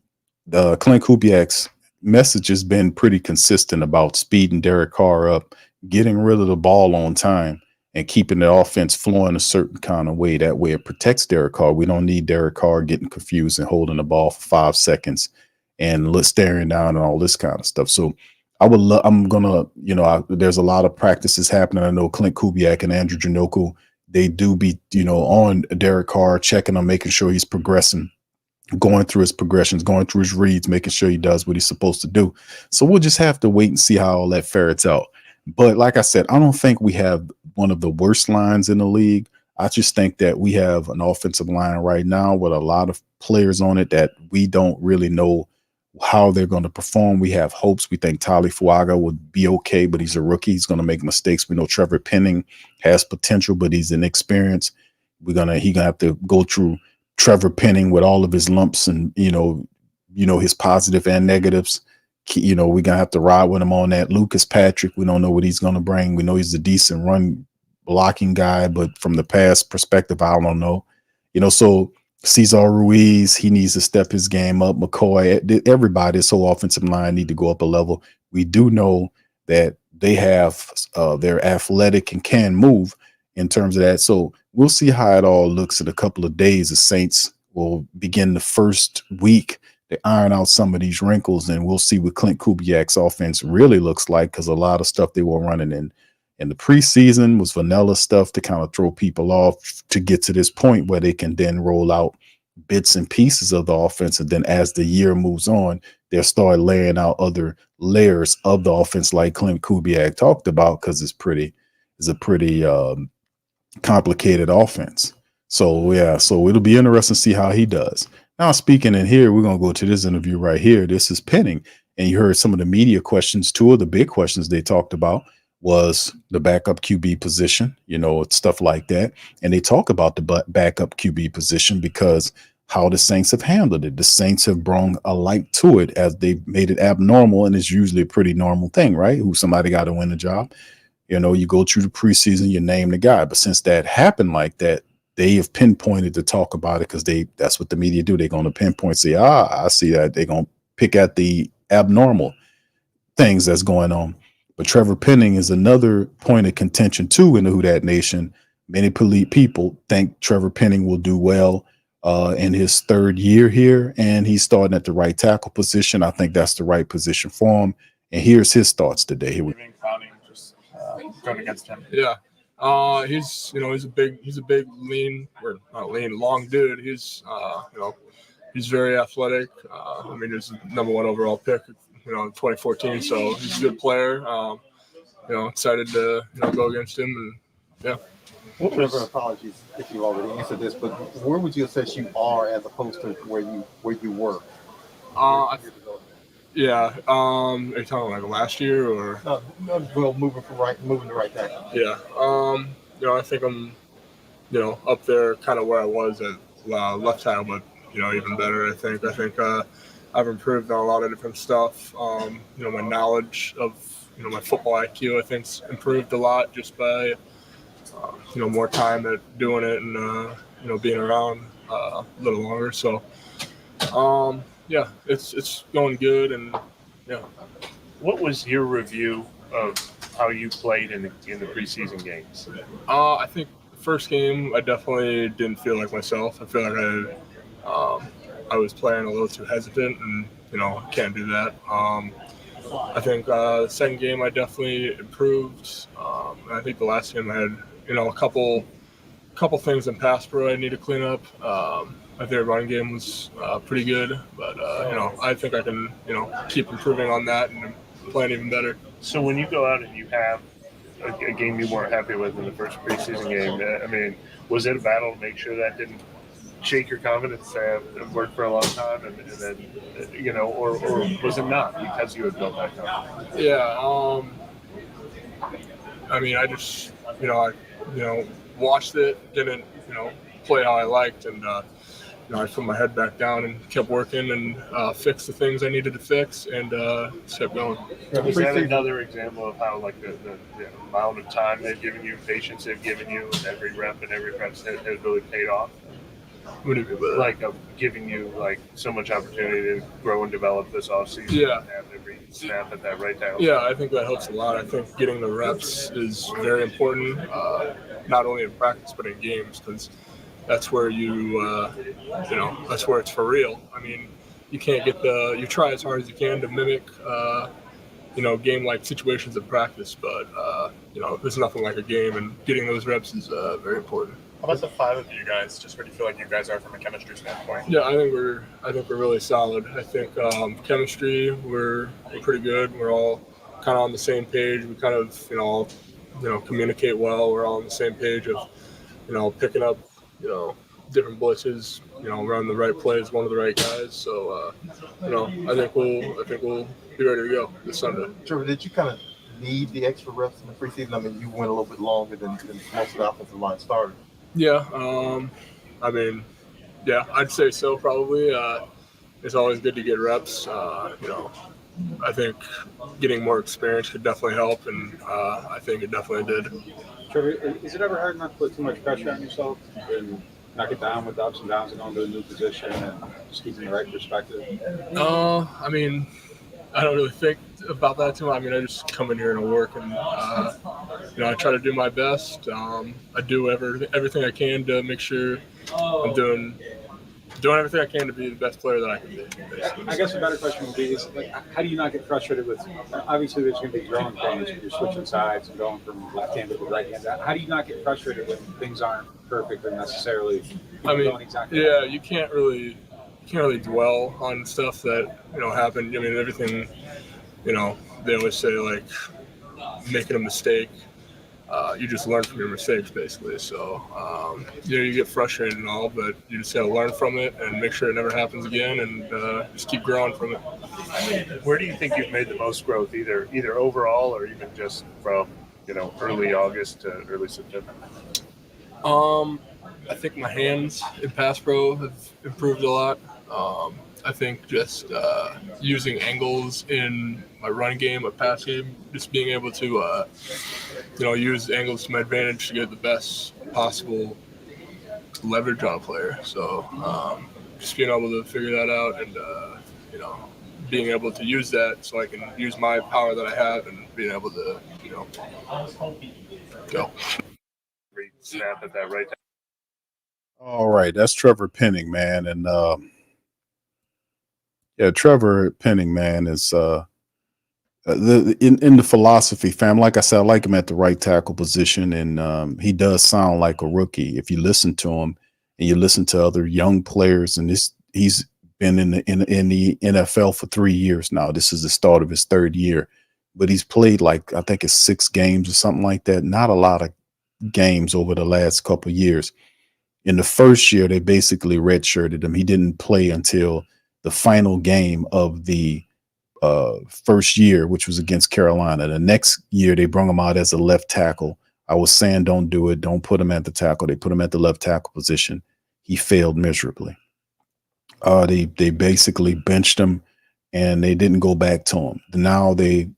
the Clint Kubiak's message has been pretty consistent about speeding Derek Carr up, getting rid of the ball on time, and keeping the offense flowing a certain kind of way. That way it protects Derek Carr. We don't need Derek Carr getting confused and holding the ball for 5 seconds and staring down and all this kind of stuff. So there's a lot of practices happening. I know Clint Kubiak and Andrew Janoku, they do be, on Derek Carr, checking on, making sure he's progressing, going through his progressions, going through his reads, making sure he does what he's supposed to do. So we'll just have to wait and see how all that ferrets out. But like I said, I don't think we have one of the worst lines in the league. I just think that we have an offensive line right now with a lot of players on it that we don't really know how they're going to perform. We have hopes. We think Tali Fuaga would be okay, but he's a rookie. He's going to make mistakes. We know Trevor Penning has potential, but he's inexperienced. He's gonna have to go through Trevor Penning with all of his lumps and, his positive and negatives. We're going to have to ride with him on that. Lucas Patrick, we don't know what he's going to bring. We know he's a decent run blocking guy, but from the past perspective, I don't know. So Cesar Ruiz, he needs to step his game up. McCoy, everybody, this whole offensive line need to go up a level. We do know that they have they're athletic and can move in terms of that. So we'll see how it all looks in a couple of days. The Saints will begin the first week to iron out some of these wrinkles, and we'll see what Clint Kubiak's offense really looks like, because a lot of stuff they were running in the preseason was vanilla stuff to kind of throw people off to get to this point where they can then roll out bits and pieces of the offense. And then as the year moves on, they'll start laying out other layers of the offense like Clint Kubiak talked about, because it's a pretty complicated offense. So it'll be interesting to see how he does. Now, speaking in here, we're going to go to this interview right here. This is Penning. And you heard some of the media questions. Two of the big questions they talked about was the backup QB position, stuff like that. And they talk about the backup QB position because how the Saints have handled it. The Saints have brought a light to it as they've made it abnormal, and it's usually a pretty normal thing, right? Who somebody got to win the job. You go through the preseason, you name the guy. But since that happened like that, they have pinpointed to talk about it, because that's what the media do. They're going to pinpoint, say, I see that. They're going to pick at the abnormal things that's going on. But Trevor Penning is another point of contention, too, in the Who Dat Nation. Many people think Trevor Penning will do well in his third year here, and he's starting at the right tackle position. I think that's the right position for him. And here's his thoughts today. Here we just going against him. Yeah. He's a big long dude. He's he's very athletic. He's the number one overall pick, in 2014. So he's a good player. Excited to go against him, and yeah. Trevor, apologies if you already answered this, but where would you assess you are as opposed to where you were? Are you talking like last year or? Well, moving the right tackle. Yeah. I think I'm, up there, kind of where I was at left tackle, but even better. I think I've improved on a lot of different stuff. My knowledge of my football IQ, I think's improved a lot just by more time at doing it and being around a little longer. So it's going good, and yeah. What was your review of how you played in the preseason games? I think the first game I definitely didn't feel like myself. I feel like I was playing a little too hesitant, and can't do that. I think the second game I definitely improved. I think the last game I had a couple things in pass pro I need to clean up. I think our running game was pretty good, but I think I can keep improving on that and playing even better. So when you go out and you have a game you weren't happy with in the first preseason game, was it a battle to make sure that didn't shake your confidence to have worked for a long time, and then or was it not because you had built that confidence? Yeah. I just I watched it, didn't play how I liked, and I put my head back down and kept working and fixed the things I needed to fix, and just kept going. Is that another example of how the amount of time they've given you, patience they've given you, and every rep and every prep has really paid off? What do you mean by that? Giving you so much opportunity to grow and develop this offseason. Yeah. And have every snap at that right tackle. Yeah, I think that helps a lot. I think getting the reps is very important, not only in practice but in games, because that's where that's where it's for real. You can't you try as hard as you can to mimic, game-like situations in practice, but there's nothing like a game, and getting those reps is very important. How about the five of you guys? Just where do you feel like you guys are from a chemistry standpoint? Yeah, I think we're really solid. I think chemistry, we're pretty good. We're all kind of on the same page. We kind of all communicate well. We're all on the same page of picking up different blitzes, run the right plays, one of the right guys. So I think we'll be ready to go this Sunday. Trevor, did you kind of need the extra reps in the preseason? You went a little bit longer than most of the offensive line started. Yeah, Yeah, I'd say so probably. It's always good to get reps. I think getting more experience could definitely help, and I think it definitely did. Trevor, is it ever hard not to put too much pressure on yourself and knock it down with the ups and downs and going to a new position and just keeping the right perspective? I mean, I don't really think about that too much. I mean, I just come in here and I work, and I try to do my best. I do everything I can to make sure I'm doing everything I can to be the best player that I can be. Basically. I guess a better question would be: is like, how do you not get frustrated with? Obviously, there's going to be growing pains when you're switching sides and going from left-handed to right-handed. How do you not get frustrated when things aren't perfect or necessarily going exactly? Yeah, you can't really dwell on stuff that happened. I mean, everything. They always say like making a mistake. You just learn from your mistakes, basically. So, you get frustrated and all, but you just got to learn from it and make sure it never happens again, and just keep growing from it. Where do you think you've made the most growth, either overall or even just from early August to early September? I think my hands in pass pro have improved a lot. I think just using angles in my run game, my pass game, just being able to, use angles to my advantage to get the best possible leverage on a player. So just being able to figure that out and, being able to use that so I can use my power that I have and being able to, go. Great snap at that right time. All right, that's Trevor Penning, man, and Trevor Penning, man, is in the philosophy, fam. Like I said, I like him at the right tackle position, and he does sound like a rookie. If you listen to him and you listen to other young players, and he's been in the NFL for 3 years now. This is the start of his third year, but he's played like I think it's 6 games or something like that. Not a lot of games over the last couple of years. In the first year, they basically redshirted him. He didn't play until the final game of the first year, which was against Carolina. The next year, they brought him out as a left tackle. I was saying, don't do it. Don't put him at the tackle. They put him at the left tackle position. He failed miserably. They basically benched him, and they didn't go back to him. Now they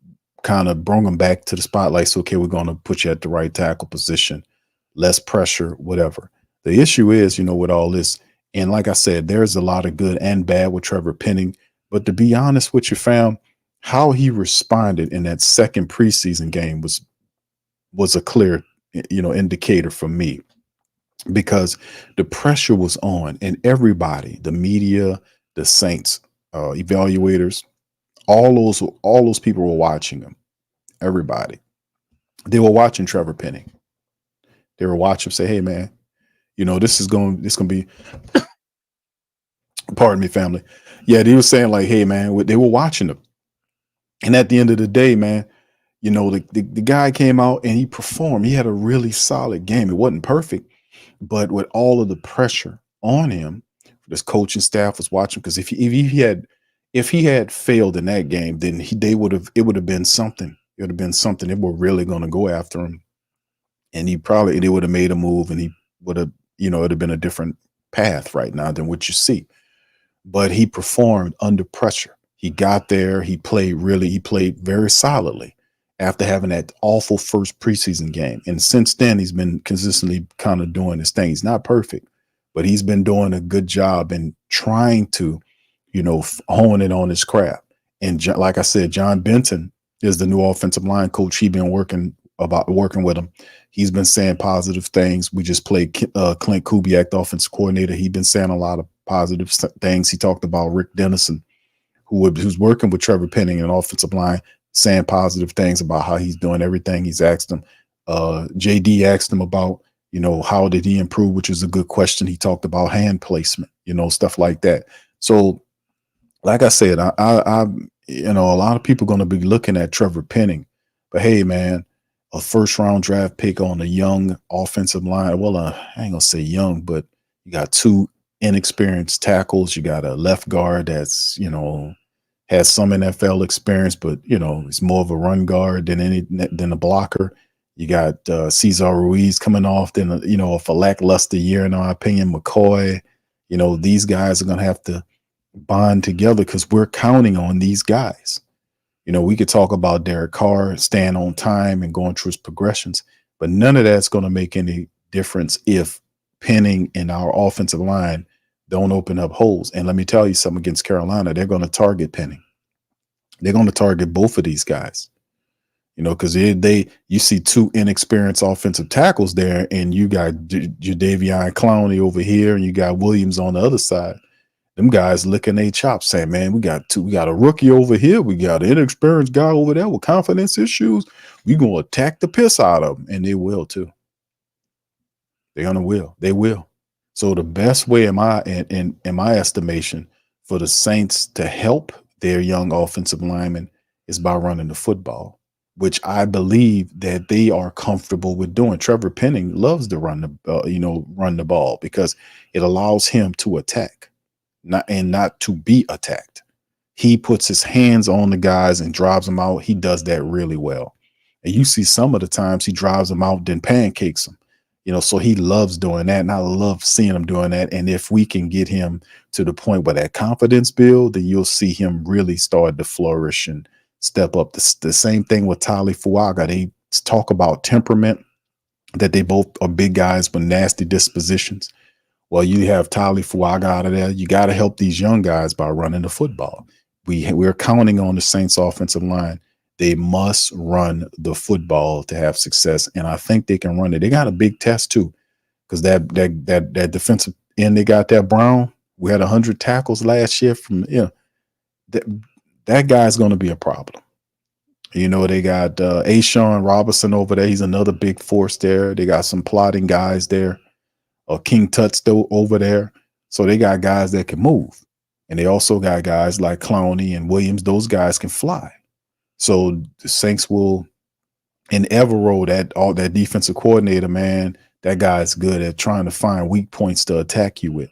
kind of brought him back to the spotlight. So, okay, we're going to put you at the right tackle position. Less pressure, whatever. The issue is, with all this, and like I said, there's a lot of good and bad with Trevor Penning. But to be honest with you, fam, how he responded in that second preseason game was a clear, indicator for me, because the pressure was on, and everybody, the media, the Saints, evaluators, all those people were watching him. Everybody, they were watching Trevor Penning. They were watching him say, "Hey, man, this is going to be." Pardon me, family. Yeah, they were saying like, "Hey, man," they were watching him. And at the end of the day, man, the guy came out and he performed. He had a really solid game. It wasn't perfect, but with all of the pressure on him, this coaching staff was watching, because if he had failed in that game, then it would have been something. It would have been something. They were really going to go after him, and they would have made a move, and he would have, it would have been a different path right now than what you see. But he performed under pressure. He got there. He played very solidly after having that awful first preseason game. And since then, he's been consistently kind of doing his thing. He's not perfect, but he's been doing a good job in trying to, hone in on his craft. And like I said, John Benton is the new offensive line coach. He's been working with him. He's been saying positive things. We just played Clint Kubiak, the offensive coordinator. He's been saying a lot of positive things. He talked about Rick Dennison, who's working with Trevor Penning in offensive line, saying positive things about how he's doing everything he's asked him. JD asked him about, how did he improve, which is a good question. He talked about hand placement, stuff like that. So, like I said, I a lot of people are going to be looking at Trevor Penning, but hey, man, a first round draft pick on a young offensive line. Well, I ain't gonna say young, but you got 2 inexperienced tackles. You got a left guard that's, has some NFL experience, but, it's more of a run guard than a blocker. You got Cesar Ruiz coming off, a lackluster year, in our opinion. McCoy, these guys are going to have to bond together because we're counting on these guys. We could talk about Derek Carr staying on time and going through his progressions, but none of that's going to make any difference if Penning and our offensive line don't open up holes. And let me tell you something, against Carolina, they're going to target Penning. They're going to target both of these guys, because you see two inexperienced offensive tackles there, and you got Jadeveon Clowney over here, and you got Williams on the other side. Them guys licking their chops, saying, "Man, we got a rookie over here, we got an inexperienced guy over there with confidence issues. We gonna attack the piss out of them," and they will too. They will. So the best way, in my estimation, for the Saints to help their young offensive linemen is by running the football, which I believe that they are comfortable with doing. Trevor Penning loves to run the ball because it allows him to attack, not to be attacked. He puts his hands on the guys and drives them out. He does that really well. And you see some of the times he drives them out, then pancakes them. So he loves doing that, and I love seeing him doing that. And if we can get him to the point where that confidence build, then you'll see him really start to flourish and step up. The same thing with Tali Fuaga. They talk about temperament, that they both are big guys with nasty dispositions. Well, you have Tali Fuaga out of there. You got to help these young guys by running the football. We're counting on the Saints offensive line. They must run the football to have success, and I think they can run it. They got a big test too, because that defensive end they got, that Brown, we had 100 tackles last year from that guy's going to be a problem. They got Ashawn Robinson over there. He's another big force there. They got some plotting guys there. King Tutsto over there. So they got guys that can move, and they also got guys like Clowney and Williams. Those guys can fly. So the Saints will, and Evero, that defensive coordinator, man, that guy's good at trying to find weak points to attack you with.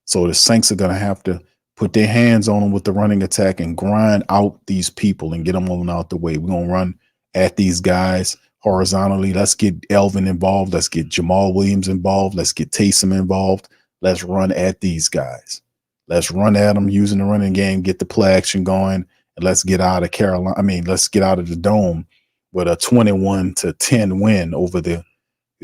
So the Saints are going to have to put their hands on them with the running attack and grind out these people and get them on out the way. We're going to run at these guys horizontally. Let's get Elvin involved. Let's get Jamal Williams involved. Let's get Taysom involved. Let's run at these guys. Let's run at them using the running game, get the play action going. And let's get out of Carolina. Let's get out of the dome with a 21-10 win over the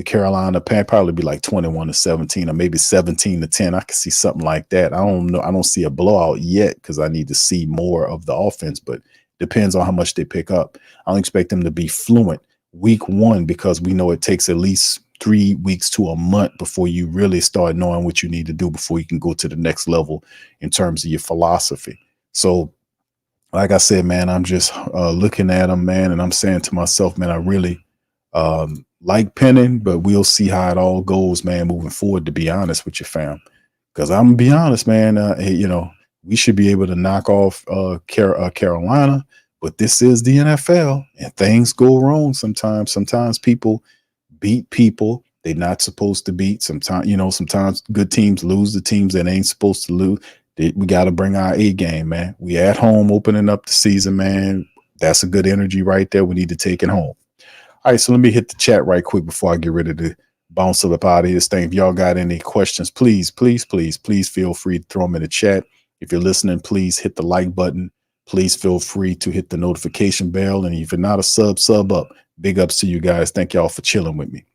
Carolina Panthers. Probably be like 21-17 or maybe 17-10. I could see something like that. I don't know. I don't see a blowout yet because I need to see more of the offense, but depends on how much they pick up. I don't expect them to be fluent week one because we know it takes at least 3 weeks to a month before you really start knowing what you need to do before you can go to the next level in terms of your philosophy. So, like I said, man, I'm just looking at them, man, and I'm saying to myself, man, I really like Penning, but we'll see how it all goes, man, moving forward, to be honest with you, fam. Because I'm going to be honest, man, we should be able to knock off Carolina, but this is the NFL, and things go wrong sometimes. Sometimes people beat people they're not supposed to beat. Sometimes good teams lose the teams that ain't supposed to lose. We got to bring our A game, man. We at home opening up the season, man. That's a good energy right there. We need to take it home. All right, so let me hit the chat right quick before I get ready to bounce up out of this thing. If y'all got any questions, please feel free to throw them in the chat. If you're listening, please hit the like button. Please feel free to hit the notification bell. And if you're not a sub up. Big ups to you guys. Thank y'all for chilling with me.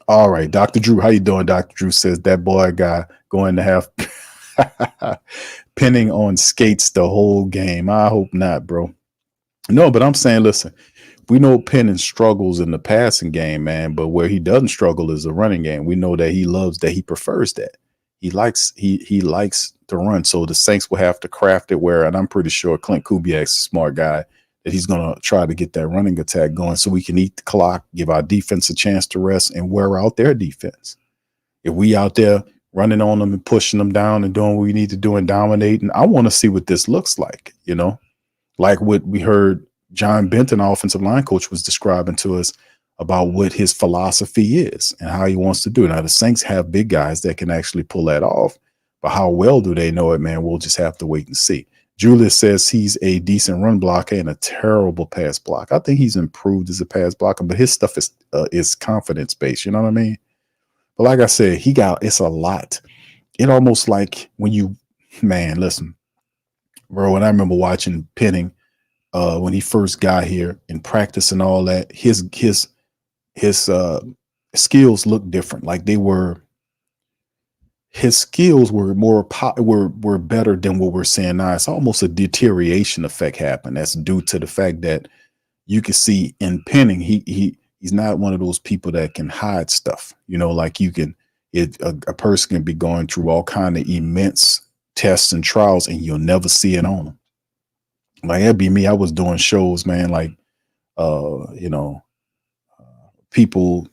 All right, Dr. Drew, how you doing? Dr. Drew says that boy guy going to have Penning on skates the whole game. I hope not, bro. No, but I'm saying, listen, we know Penning struggles in the passing game, man, but where he doesn't struggle is the running game. We know that he prefers that. He likes to run. So the Saints will have to craft it where, and I'm pretty sure Clint Kubiak's a smart guy, that he's going to try to get that running attack going so we can eat the clock, give our defense a chance to rest, and wear out their defense. If we out there running on them and pushing them down and doing what we need to do and dominating, I want to see what this looks like, like what we heard John Benton, our offensive line coach, was describing to us about what his philosophy is and how he wants to do it. Now, the Saints have big guys that can actually pull that off, but how well do they know it, man? We'll just have to wait and see. Julius says he's a decent run blocker and a terrible pass block. I think he's improved as a pass blocker, but his stuff is confidence based. You know what I mean? But like I said, it's a lot. it almost like when you, man, listen, bro, and I remember watching Penning when he first got here in practice and all that, his skills looked different. Like his skills were were better than what we're seeing now. It's almost a deterioration effect happened. That's due to the fact that you can see in Penning, he's not one of those people that can hide stuff. You know, like a person can be going through all kind of immense tests and trials, and you'll never see it on them. Like that'd be me. I was doing shows, man, like people,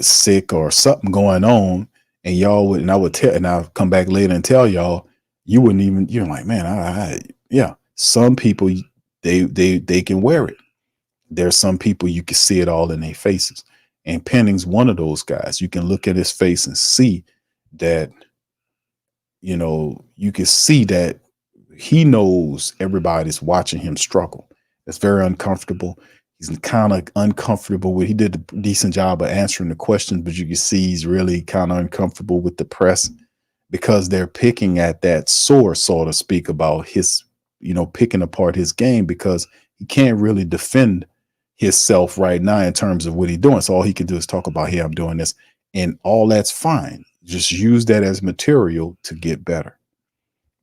sick or something going on, and y'all would, and I would tell, and I'll come back later and tell y'all, you wouldn't even, you're like, man, yeah. Some people they can wear it. There's some people you can see it all in their faces. And Penning's one of those guys. You can look at his face and see that, you can see that he knows everybody's watching him struggle. It's very uncomfortable. He's kind of uncomfortable with, he did a decent job of answering the questions, but you can see he's really kind of uncomfortable with the press because they're picking at that sore, so to speak, about his, picking apart his game because he can't really defend himself right now in terms of what he's doing. So all he can do is talk about, hey, I'm doing this, and all that's fine. Just use that as material to get better.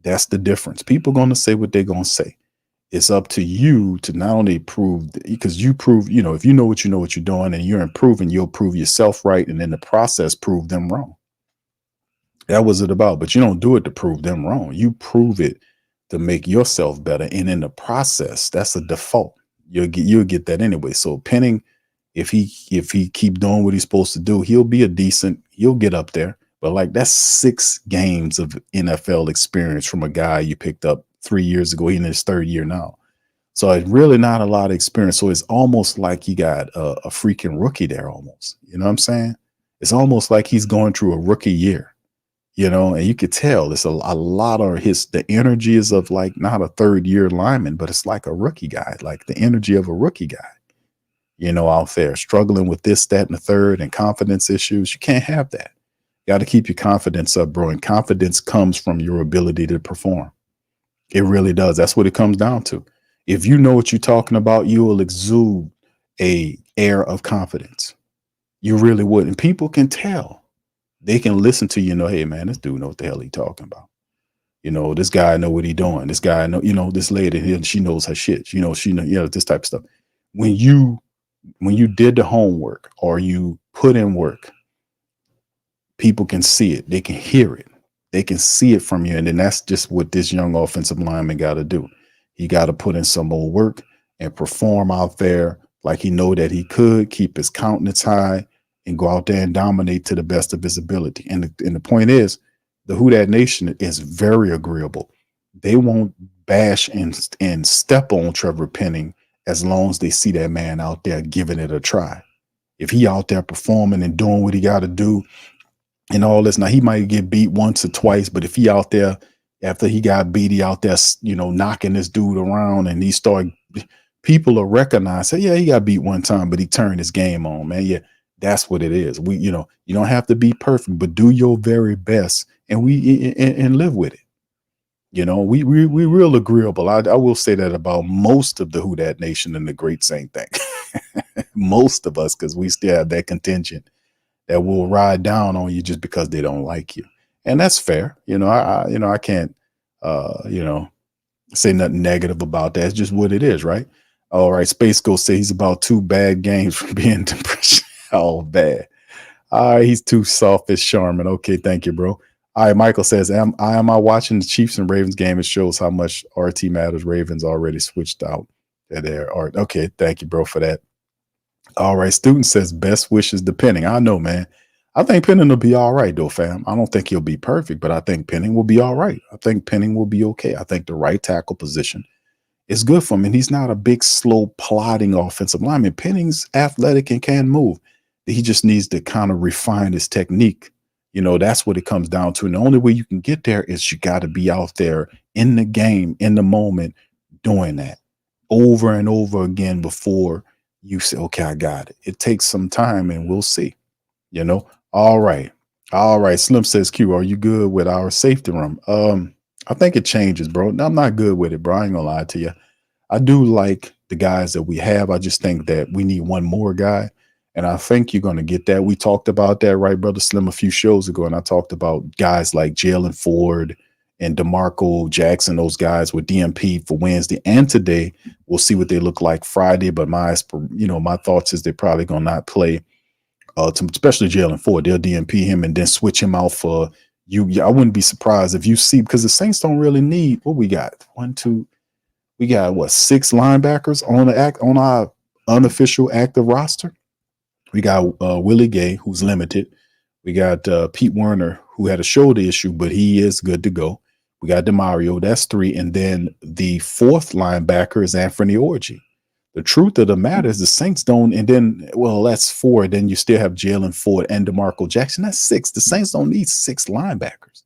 That's the difference. People are going to say what they're going to say. It's up to you to not only prove, because you prove, if you know what you're doing and you're improving, you'll prove yourself right. And in the process, prove them wrong. That was it about. But you don't do it to prove them wrong. You prove it to make yourself better. And in the process, that's a default. You'll get that anyway. So Penning, if he keep doing what he's supposed to do, he'll get up there. But like that's 6 games of NFL experience from a guy you picked up 3 years ago. He's in his 3rd year now. So it's really not a lot of experience. So it's almost like you got a freaking rookie there almost. You know what I'm saying? It's almost like he's going through a rookie year, and you could tell it's a lot of the energy is of like not a 3rd year lineman, but it's like a rookie guy, like the energy of a rookie guy, out there struggling with this, that, and the third and confidence issues. You can't have that. You got to keep your confidence up, bro. And confidence comes from your ability to perform. It really does. That's what it comes down to. If you know what you're talking about, you will exude a air of confidence. You really would. And people can tell. They can listen to you, hey, man, this dude know what the hell he talking about. This guy know what he doing. This guy know, this lady, she knows her shit. She knows, this type of stuff. When you did the homework or you put in work, people can see it. They can hear it. They can see it from you. And then that's just what this young offensive lineman got to do. He got to put in some more work and perform out there like he know that he could, keep his countenance high and go out there and dominate to the best of his ability. And the point is, the Who Dat Nation is very agreeable. They won't bash and step on Trevor Penning as long as they see that man out there giving it a try. If he out there performing and doing what he got to do, and all this. Now he might get beat once or twice, but if he out there after he got beat, he out there, knocking this dude around, and people will recognize, say, yeah, he got beat one time, but he turned his game on, man. Yeah, that's what it is. You don't have to be perfect, but do your very best, and and live with it. We real agreeable. I will say that about most of the Who Dat Nation and the great same thing. Most of us, because we still have that contingent that will ride down on you just because they don't like you. And that's fair. I can't, say nothing negative about that. It's just what it is, right? All right. Space Ghost say he's about 2 bad games from being depressed. Oh, bad. All right. He's too soft as Charmin. Okay. Thank you, bro. All right. Michael says, am I watching the Chiefs and Ravens game? It shows how much RT matters. Ravens already switched out their art. Okay. Thank you, bro, for that. All right. Student says best wishes to Penning. I know, man. I think Penning will be all right, though, fam. I don't think he'll be perfect, but I think Penning will be all right. I think Penning will be okay. I think the right tackle position is good for him. And he's not a big, slow, plodding offensive lineman. Penning's athletic and can move. He just needs to kind of refine his technique. That's what it comes down to. And the only way you can get there is you got to be out there in the game, in the moment, doing that over and over again before you say, okay, I got it. It takes some time and we'll see, All right. All right, Slim says, Q, are you good with our safety room? I think it changes, bro. I'm not good with it, bro. I ain't gonna lie to you. I do like the guys that we have. I just think that we need one more guy. And I think you're going to get that. We talked about that, right, Brother Slim, a few shows ago. And I talked about guys like Jalen Ford and DeMarco Jackson, those guys with DMP for Wednesday and today. We'll see what they look like Friday. But my thoughts is they're probably going to not play, especially Jalen Ford. They'll DMP him and then switch him out for you. I wouldn't be surprised if you see, because the Saints don't really need what we got. We got what, 6 linebackers on our unofficial active roster. We got Willie Gay, who's limited. We got Pete Werner, who had a shoulder issue, but he is good to go. We got DeMario, that's 3, and then the 4th linebacker is Anthony Orji. The truth of the matter is the Saints don't, and then, well, that's 4. Then you still have Jalen Ford and DeMarco Jackson. That's 6. The Saints don't need 6 linebackers.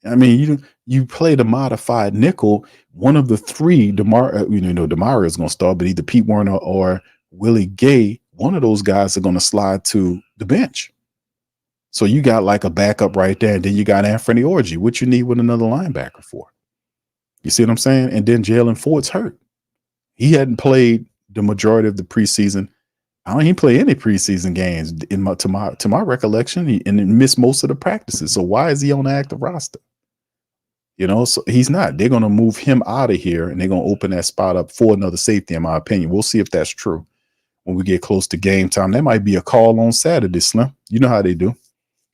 I mean, you play the modified nickel. One of the 3, DeMario is going to start, but either Pete Werner or Willie Gay, one of those guys are going to slide to the bench. So you got like a backup right there, and then you got Anthony Orji. What you need with another linebacker for? You see what I'm saying? And then Jalen Ford's hurt. He hadn't played the majority of the preseason. I don't even play any preseason games to my recollection, and missed most of the practices. So why is he on the active roster? So he's not. They're going to move him out of here, and they're going to open that spot up for another safety, in my opinion. We'll see if that's true when we get close to game time. That might be a call on Saturday, Slim. You know how they do.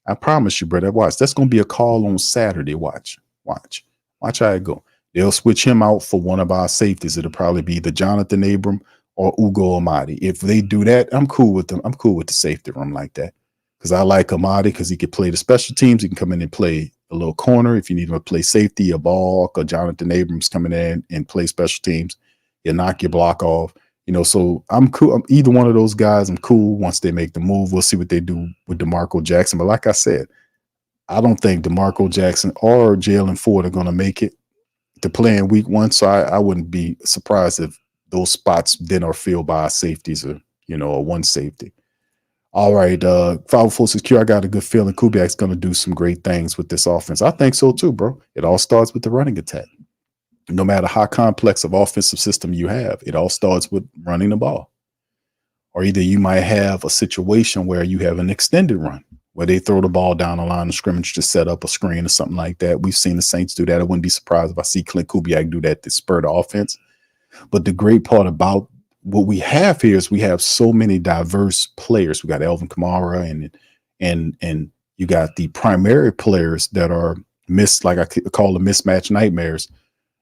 I promise you, brother. Watch. That's going to be a call on Saturday. Watch how it go. They'll switch him out for one of our safeties. It'll probably be the Jonathan Abram or Ugo Amadi. If they do that, I'm cool with them. I'm cool with the safety room like that, because I like Amadi because he can play the special teams. He can come in and play a little corner. If you need him to play safety, a ball, or Jonathan Abrams coming in and play special teams, you knock your block off. So I'm cool. Either one of those guys, I'm cool once they make the move. We'll see what they do with DeMarco Jackson. But like I said, I don't think DeMarco Jackson or Jalen Ford are going to make it to play in week 1. So I wouldn't be surprised if those spots then are filled by safeties or one safety. All right, 546Q, I got a good feeling Kubiak's going to do some great things with this offense. I think so too, bro. It all starts with the running attack. No matter how complex of offensive system you have, it all starts with running the ball. Or either you might have a situation where you have an extended run, where they throw the ball down the line of scrimmage to set up a screen or something like that. We've seen the Saints do that. I wouldn't be surprised if I see Clint Kubiak do that to spur the offense. But the great part about what we have here is we have so many diverse players. We got Alvin Kamara and you got the primary players that are like I call them mismatch nightmares.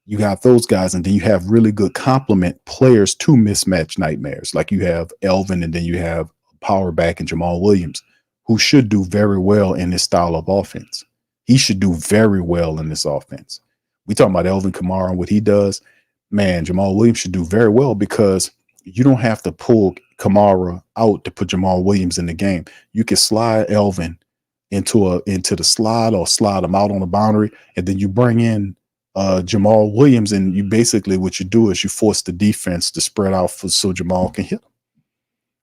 You got those guys, and then you have really good complement players to mismatch nightmares. Like you have Elvin, and then you have power back and Jamal Williams, who should do very well in this style of offense. He should do very well in this offense. We talking about Elvin Kamara and what he does. Man, Jamal Williams should do very well, because you don't have to pull Kamara out to put Jamal Williams in the game. You can slide Elvin into the slide, or slide him out on the boundary, and then you bring in Jamal Williams, and you basically, what you do is you force the defense to spread out so Jamal can hit him.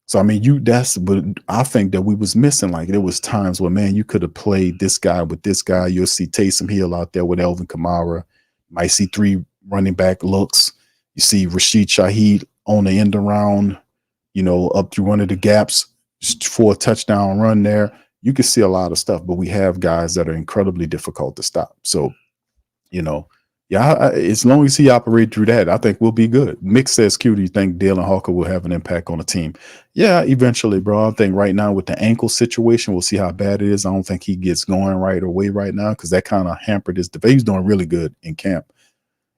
So I mean, that's what I think that we was missing. Like, there was times where, man, you could have played this guy with this guy. You'll see Taysom Hill out there with Elvin Kamara. Might see 3 running back looks. You see Rashid Shaheed on the end around, up through one of the gaps for a touchdown run there. You can see a lot of stuff, but we have guys that are incredibly difficult to stop. So, as long as he operates through that, I think we'll be good. Mick says, Q, do you think Dalen Hawker will have an impact on the team? Yeah, eventually, bro. I think right now with the ankle situation, we'll see how bad it is. I don't think he gets going right away right now, because that kind of hampered his debate. He's doing really good in camp.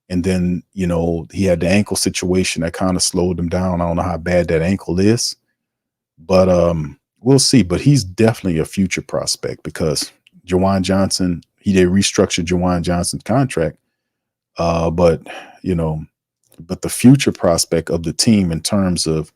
And then, he had the ankle situation that kind of slowed him down. I don't know how bad that ankle is, but we'll see. But he's definitely a future prospect, because Jawan Johnson, they restructured Jawan Johnson's contract. But the future prospect of the team in terms of,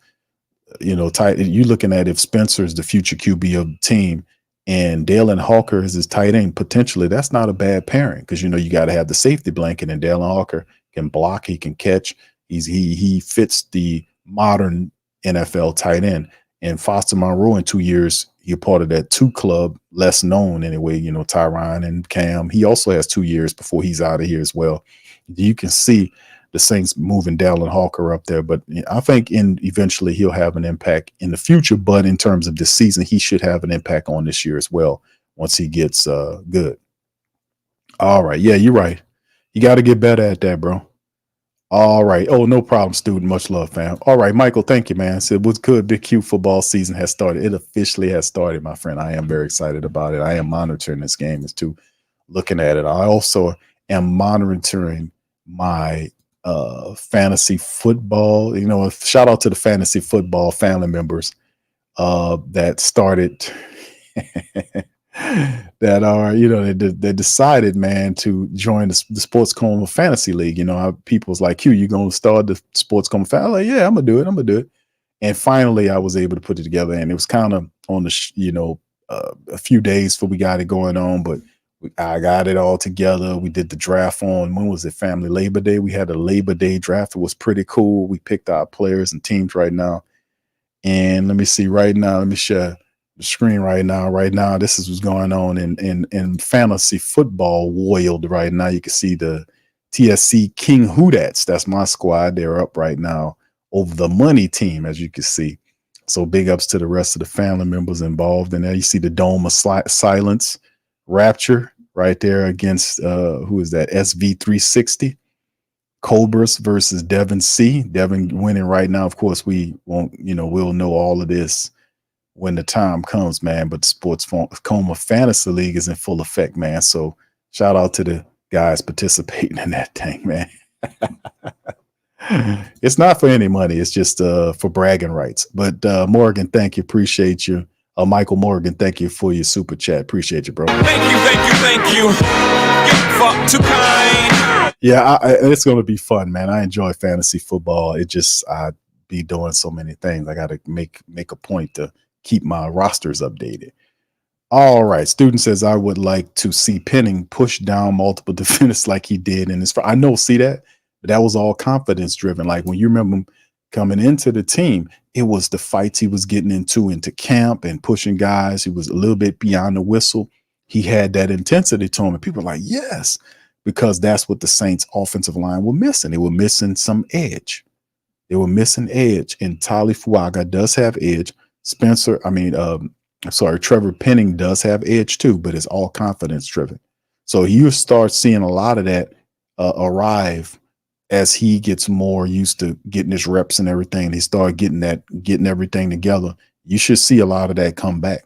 you're looking at if Spencer is the future QB of the team and Dalen Hawker is his tight end, potentially that's not a bad pairing, because, you got to have the safety blanket, and Dalen Hawker can block, he can catch. He fits the modern NFL tight end. And Foster Monroe in 2 years, He's part of that 2 club, less known anyway, you know, Tyron and Cam. He also has 2 years before he's out of here as well. You can see the Saints moving Dallin Hawker up there, but I think eventually he'll have an impact in the future. But in terms of this season, he should have an impact on this year as well once he gets good. All right. Yeah, you're right. You got to get better at that, bro. All right. Oh, no problem, student. Much love, fam. All right, Michael, thank you, man. Said, what's good? Big Q football season has started. It officially has started, my friend. I am very excited about it. I am monitoring this game as too, looking at it. I also am monitoring my fantasy football. You know, shout out to the fantasy football family members that started that are, you know, they decided, man, to join the Sports Coma Fantasy League. You know, people's like, you going to start the Sports Coma Fantasy? Like, yeah, I'm going to do it. And finally, I was able to put it together. And it was kind of on the, a few days before we got it going on. But I got it all together. We did the draft on, when was it, Family Labor Day? We had a Labor Day draft. It was pretty cool. We picked our players and teams right now. And let me see right now. Let me share the screen right now. Right now, this is what's going on in fantasy football world right now. You can see the TSC King Hoodats. That's my squad. They're up right now over the money team, as you can see. So big ups to the rest of the family members involved. And there you see the Dome of Silence Rapture right there against who is that? SV360. Cobras versus Devin C. Devin winning right now. Of course, we won't, we'll know all of this when the time comes, man. But the Sports Coma Fantasy League is in full effect, man. So shout out to the guys participating in that thing, man. It's not for any money. It's just for bragging rights. But Morgan, thank you. Appreciate you. Michael Morgan, thank you for your super chat. Appreciate you, bro. Thank you. You're far too kind. Yeah, it's going to be fun, man. I enjoy fantasy football. I be doing so many things. I got to make a point to keep my rosters updated. All right. Student says, I would like to see Penning push down multiple defenders like he did in his. I know, see that? But that was all confidence driven. Like when you remember him coming into the team, it was the fights he was getting into camp and pushing guys. He was a little bit beyond the whistle. He had that intensity to him. And people were like, yes, because that's what the Saints offensive line were missing. They were missing some edge. And Tali Fuaga does have edge. Trevor Penning does have edge too, but it's all confidence driven. So you start seeing a lot of that arrive as he gets more used to getting his reps and everything. He started getting everything together. You should see a lot of that come back.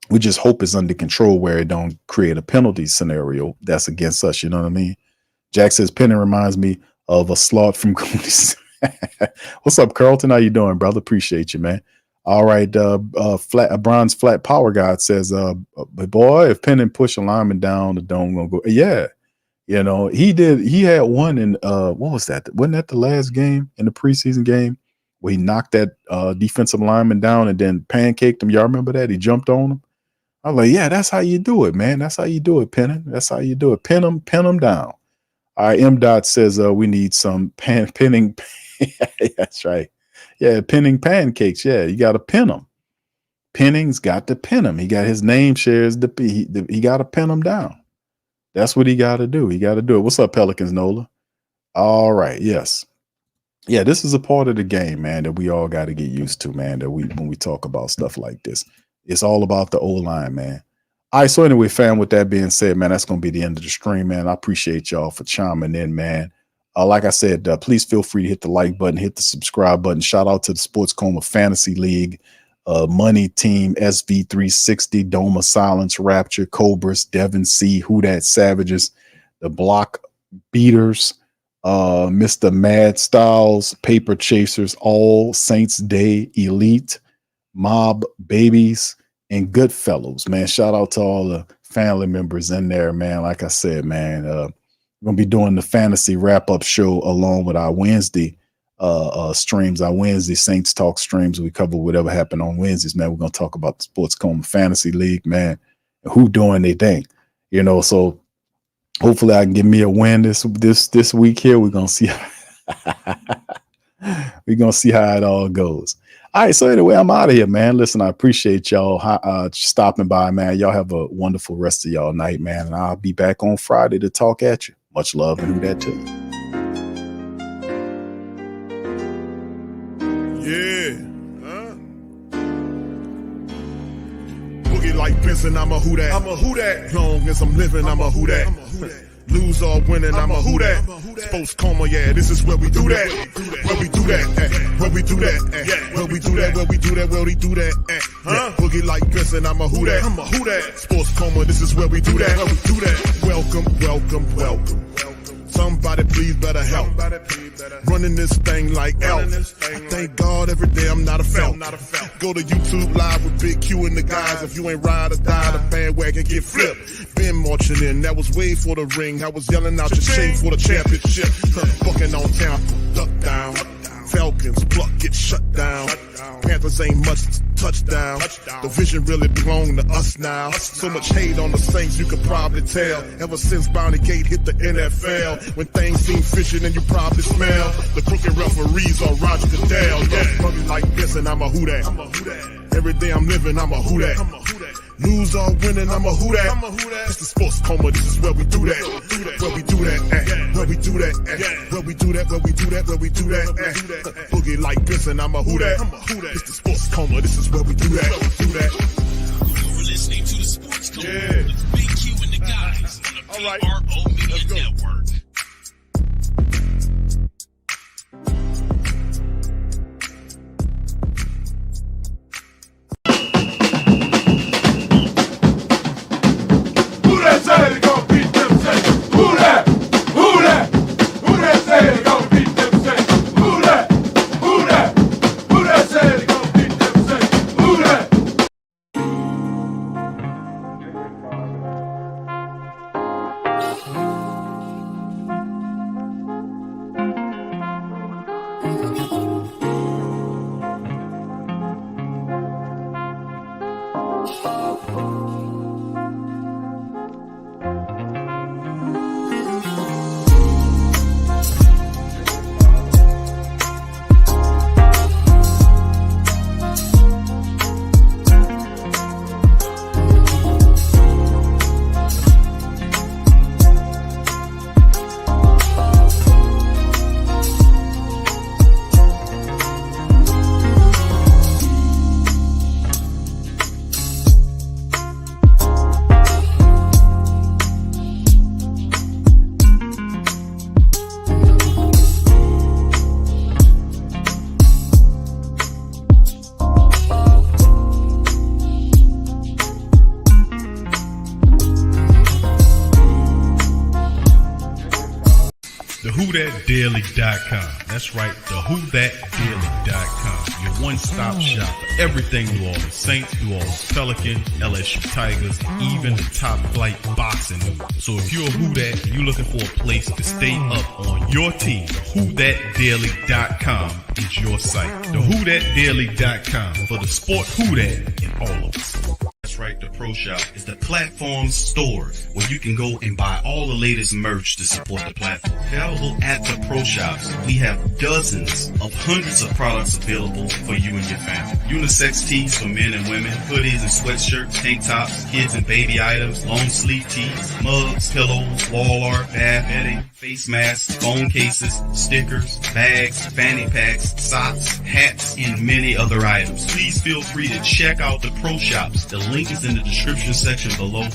We just hope it's under control where it don't create a penalty scenario that's against us. You know what I mean? Jack says Penning reminds me of a slot from Goonies. What's up, Carlton? How you doing, brother? Appreciate you, man. All right. Bronze Flat Power God says, boy, if Penning push a lineman down, the dome gonna go. Yeah. You know, he did. He had one in what was that? Wasn't that the last game in the preseason game where he knocked that defensive lineman down and then pancaked him? Y'all remember that? He jumped on him. I was like, yeah, that's how you do it, man. That's how you do it, Penning. That's how you do it. Pin him down. All right, M. Dot says we need some Penning. That's right. Yeah, Penning pancakes. Yeah, you got to pin him. Penning's got to pin him. He got his name shares. He got to pin him down. That's what he got to do. He got to do it. What's up, Pelicans, Nola? All right. Yes. Yeah, this is a part of the game, man, that we all got to get used to, man, when we talk about stuff like this. It's all about the O-line, man. All right, so anyway, fam, with that being said, man, that's going to be the end of the stream, man. I appreciate y'all for chiming in, man. Like I said, please feel free to hit the like button, hit the subscribe button. Shout out to the Sports Coma Fantasy League, Money Team, SV360, Dome of Silence, Rapture, Cobras, Devin C, Who Dat Savages, the Block Beaters, Mr. Mad Styles, Paper Chasers, All Saints Day Elite, Mob Babies, and Goodfellows, man. Shout out to all the family members in there, man. Like I said, man, we're going to be doing the fantasy wrap-up show along with our Wednesday streams, our Wednesday Saints Talk streams. We cover whatever happened on Wednesdays, man. We're going to talk about the Sports Coma Fantasy League, man, who doing their thing, so hopefully I can get me a win this week here. We're going to see. We're going to see how it all goes. All right, so anyway, I'm out of here, man. Listen, I appreciate y'all stopping by, man. Y'all have a wonderful rest of y'all night, man. And I'll be back on Friday to talk at you. Much love and who that too. Yeah. Boogie like Benson, I'm a who that. I'm a who that. Long as I'm living, I'm a who that. Lose or winning, I'm a who that. Sports Coma, yeah, this is where we do that. Where we do that, where we do that, where we do that, where we do that, where we do that, huh? Boogie like Benson, I'm a who that. I'm a who that. Sports Coma, this is where we do that. Where we do that. Welcome, welcome, welcome. Somebody please better help. Running this thing like elf. I thank God every day I'm not a felt. Go to YouTube Live with Big Q and the guys. If you ain't ride or die, the bandwagon get flipped. Been marching in, that was way for the ring. I was yelling out your shame for the championship. Bucking on town, duck down. Falcons, pluck, get shut down. Panthers ain't much touchdown. The vision really belong to us now. So much hate on the Saints, you could probably tell. Ever since Bounty Gate hit the NFL, when things seem fishy and you probably smell the crooked referees on Roger Goodell. Yeah, probably like this and I'm a who that. Every day I'm living, I'm a who that. Lose or winning, I'm a who that. It's the Sports Coma, this is where we do that. Where we do that, where we do that, where we do that, where we do that, where we do that. Boogie like Benson, I'm a who that. It's the Sports Coma, this is where we do that. You're listening to the Sports Coma with Big Q and the guys on the PRO Media Network. WhoThatDaily.com. That's right, WhoThatDaily.com. Your one-stop shop for everything New Orleans Saints, New Orleans Pelicans, LSU Tigers, even the top flight boxing news. So if you're a Who That and you're looking for a place to stay up on your team, WhoThatDaily.com is your site. WhoThatDaily.com for the sport Who That in all of us. That's right, the Pro Shop is the platform store where you can go and buy all the latest merch to support the platform. Available at the Pro Shops, we have dozens of hundreds of products available for you and your family. Unisex tees for men and women, hoodies and sweatshirts, tank tops, kids and baby items, long sleeve tees, mugs, pillows, wall art, bath bedding, face masks, phone cases, stickers, bags, fanny packs, socks, hats, and many other items. Please feel free to check out the Pro Shops. The link is in the description section below.